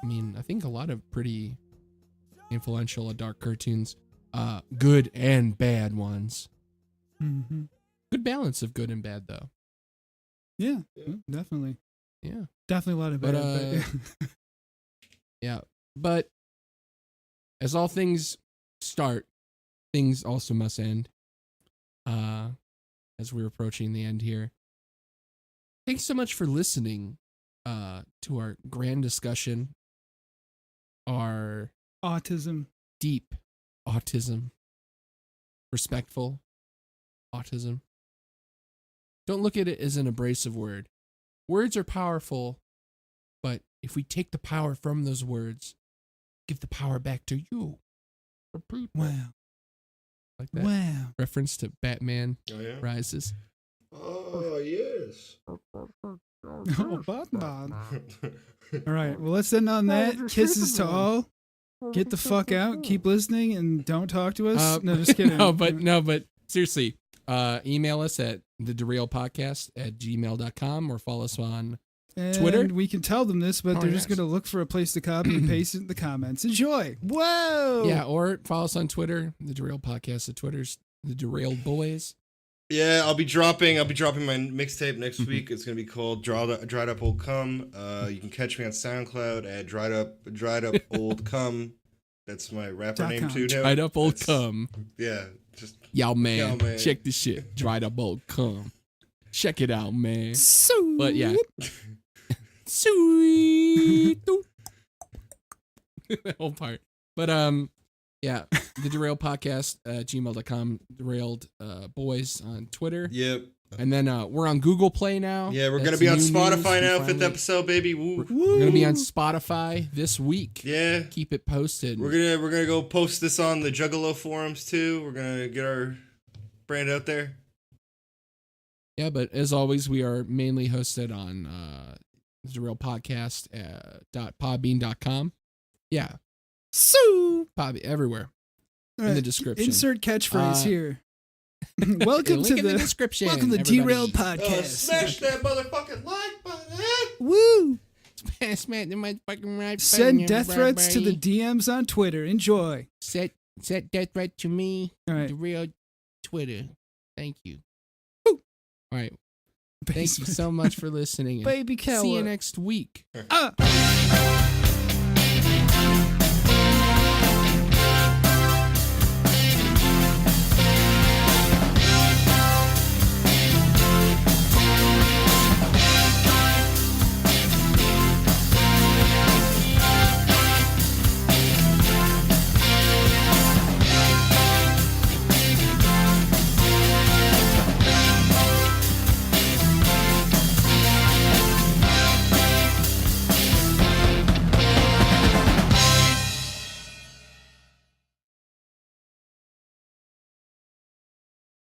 mean, I think a lot of pretty influential adult cartoons, good and bad ones. Mm-hmm. Good balance of good and bad though. Yeah, definitely. Yeah. Definitely a lot of But, bad. Yeah. But as all things start, things also must end. As we're approaching the end here. Thanks so much for listening to our grand discussion, our Autism. deep autism, respectful autism. Don't look at it as an abrasive word. Words are powerful, but if we take the power from those words, give the power back to you. Wow. Like that. Wow. Reference to Batman Oh yeah. Rises. Oh yes. Oh, Batman. All right. Well, let's end on that. Kisses to all. Get the fuck out. Keep listening and don't talk to us. No, just kidding. no, but seriously, email us at the derailpodcast@gmail.com or follow us on And Twitter? we can tell them this, but Oh, they're just yes. going to look for a place to copy and paste it in the comments. Enjoy. Whoa. Yeah, or follow us on Twitter, the Derailed Podcast. The Twitter's the Derailed Boys. Yeah, I'll be dropping my mixtape next week. It's gonna be called Dried Up Old Cum. You can catch me on SoundCloud at Dried Up Old Cum. That's my rapper name .com. too now. Dried up old That's- cum. Yeah, just Yo, man, Yo, man. check this shit. Dried up old cum. Check it out, man. So. But yeah. Sweet. That whole part. But yeah, the Derailed Podcast, gmail.com, Derailed Boys on Twitter. Yep. And then we're on Google Play now. Yeah, we're gonna That's be on new Spotify news. now. We 5th finally- episode, baby. Woo. We're gonna be on Spotify this week. Yeah. Keep it posted. We're gonna go post this on the Juggalo forums too. We're gonna get our brand out there. Yeah, but as always, we are mainly hosted on the Derailed Podcast .podbean.com. Yeah, So, everywhere all in the right, description. insert catchpatchphrase Uh, here. Welcome Link to in the the description. welcome to everybody. Derailed Podcast. Smash that motherfucking like button. Woo! Smash the motherfucking right Send button, death threats to the everybody. DMs on Twitter. Enjoy. Set death threat to me. All right. The real Twitter. Thank you. Woo. All right. Thank you so much for listening. and Baby See you Coward. next week. Ah.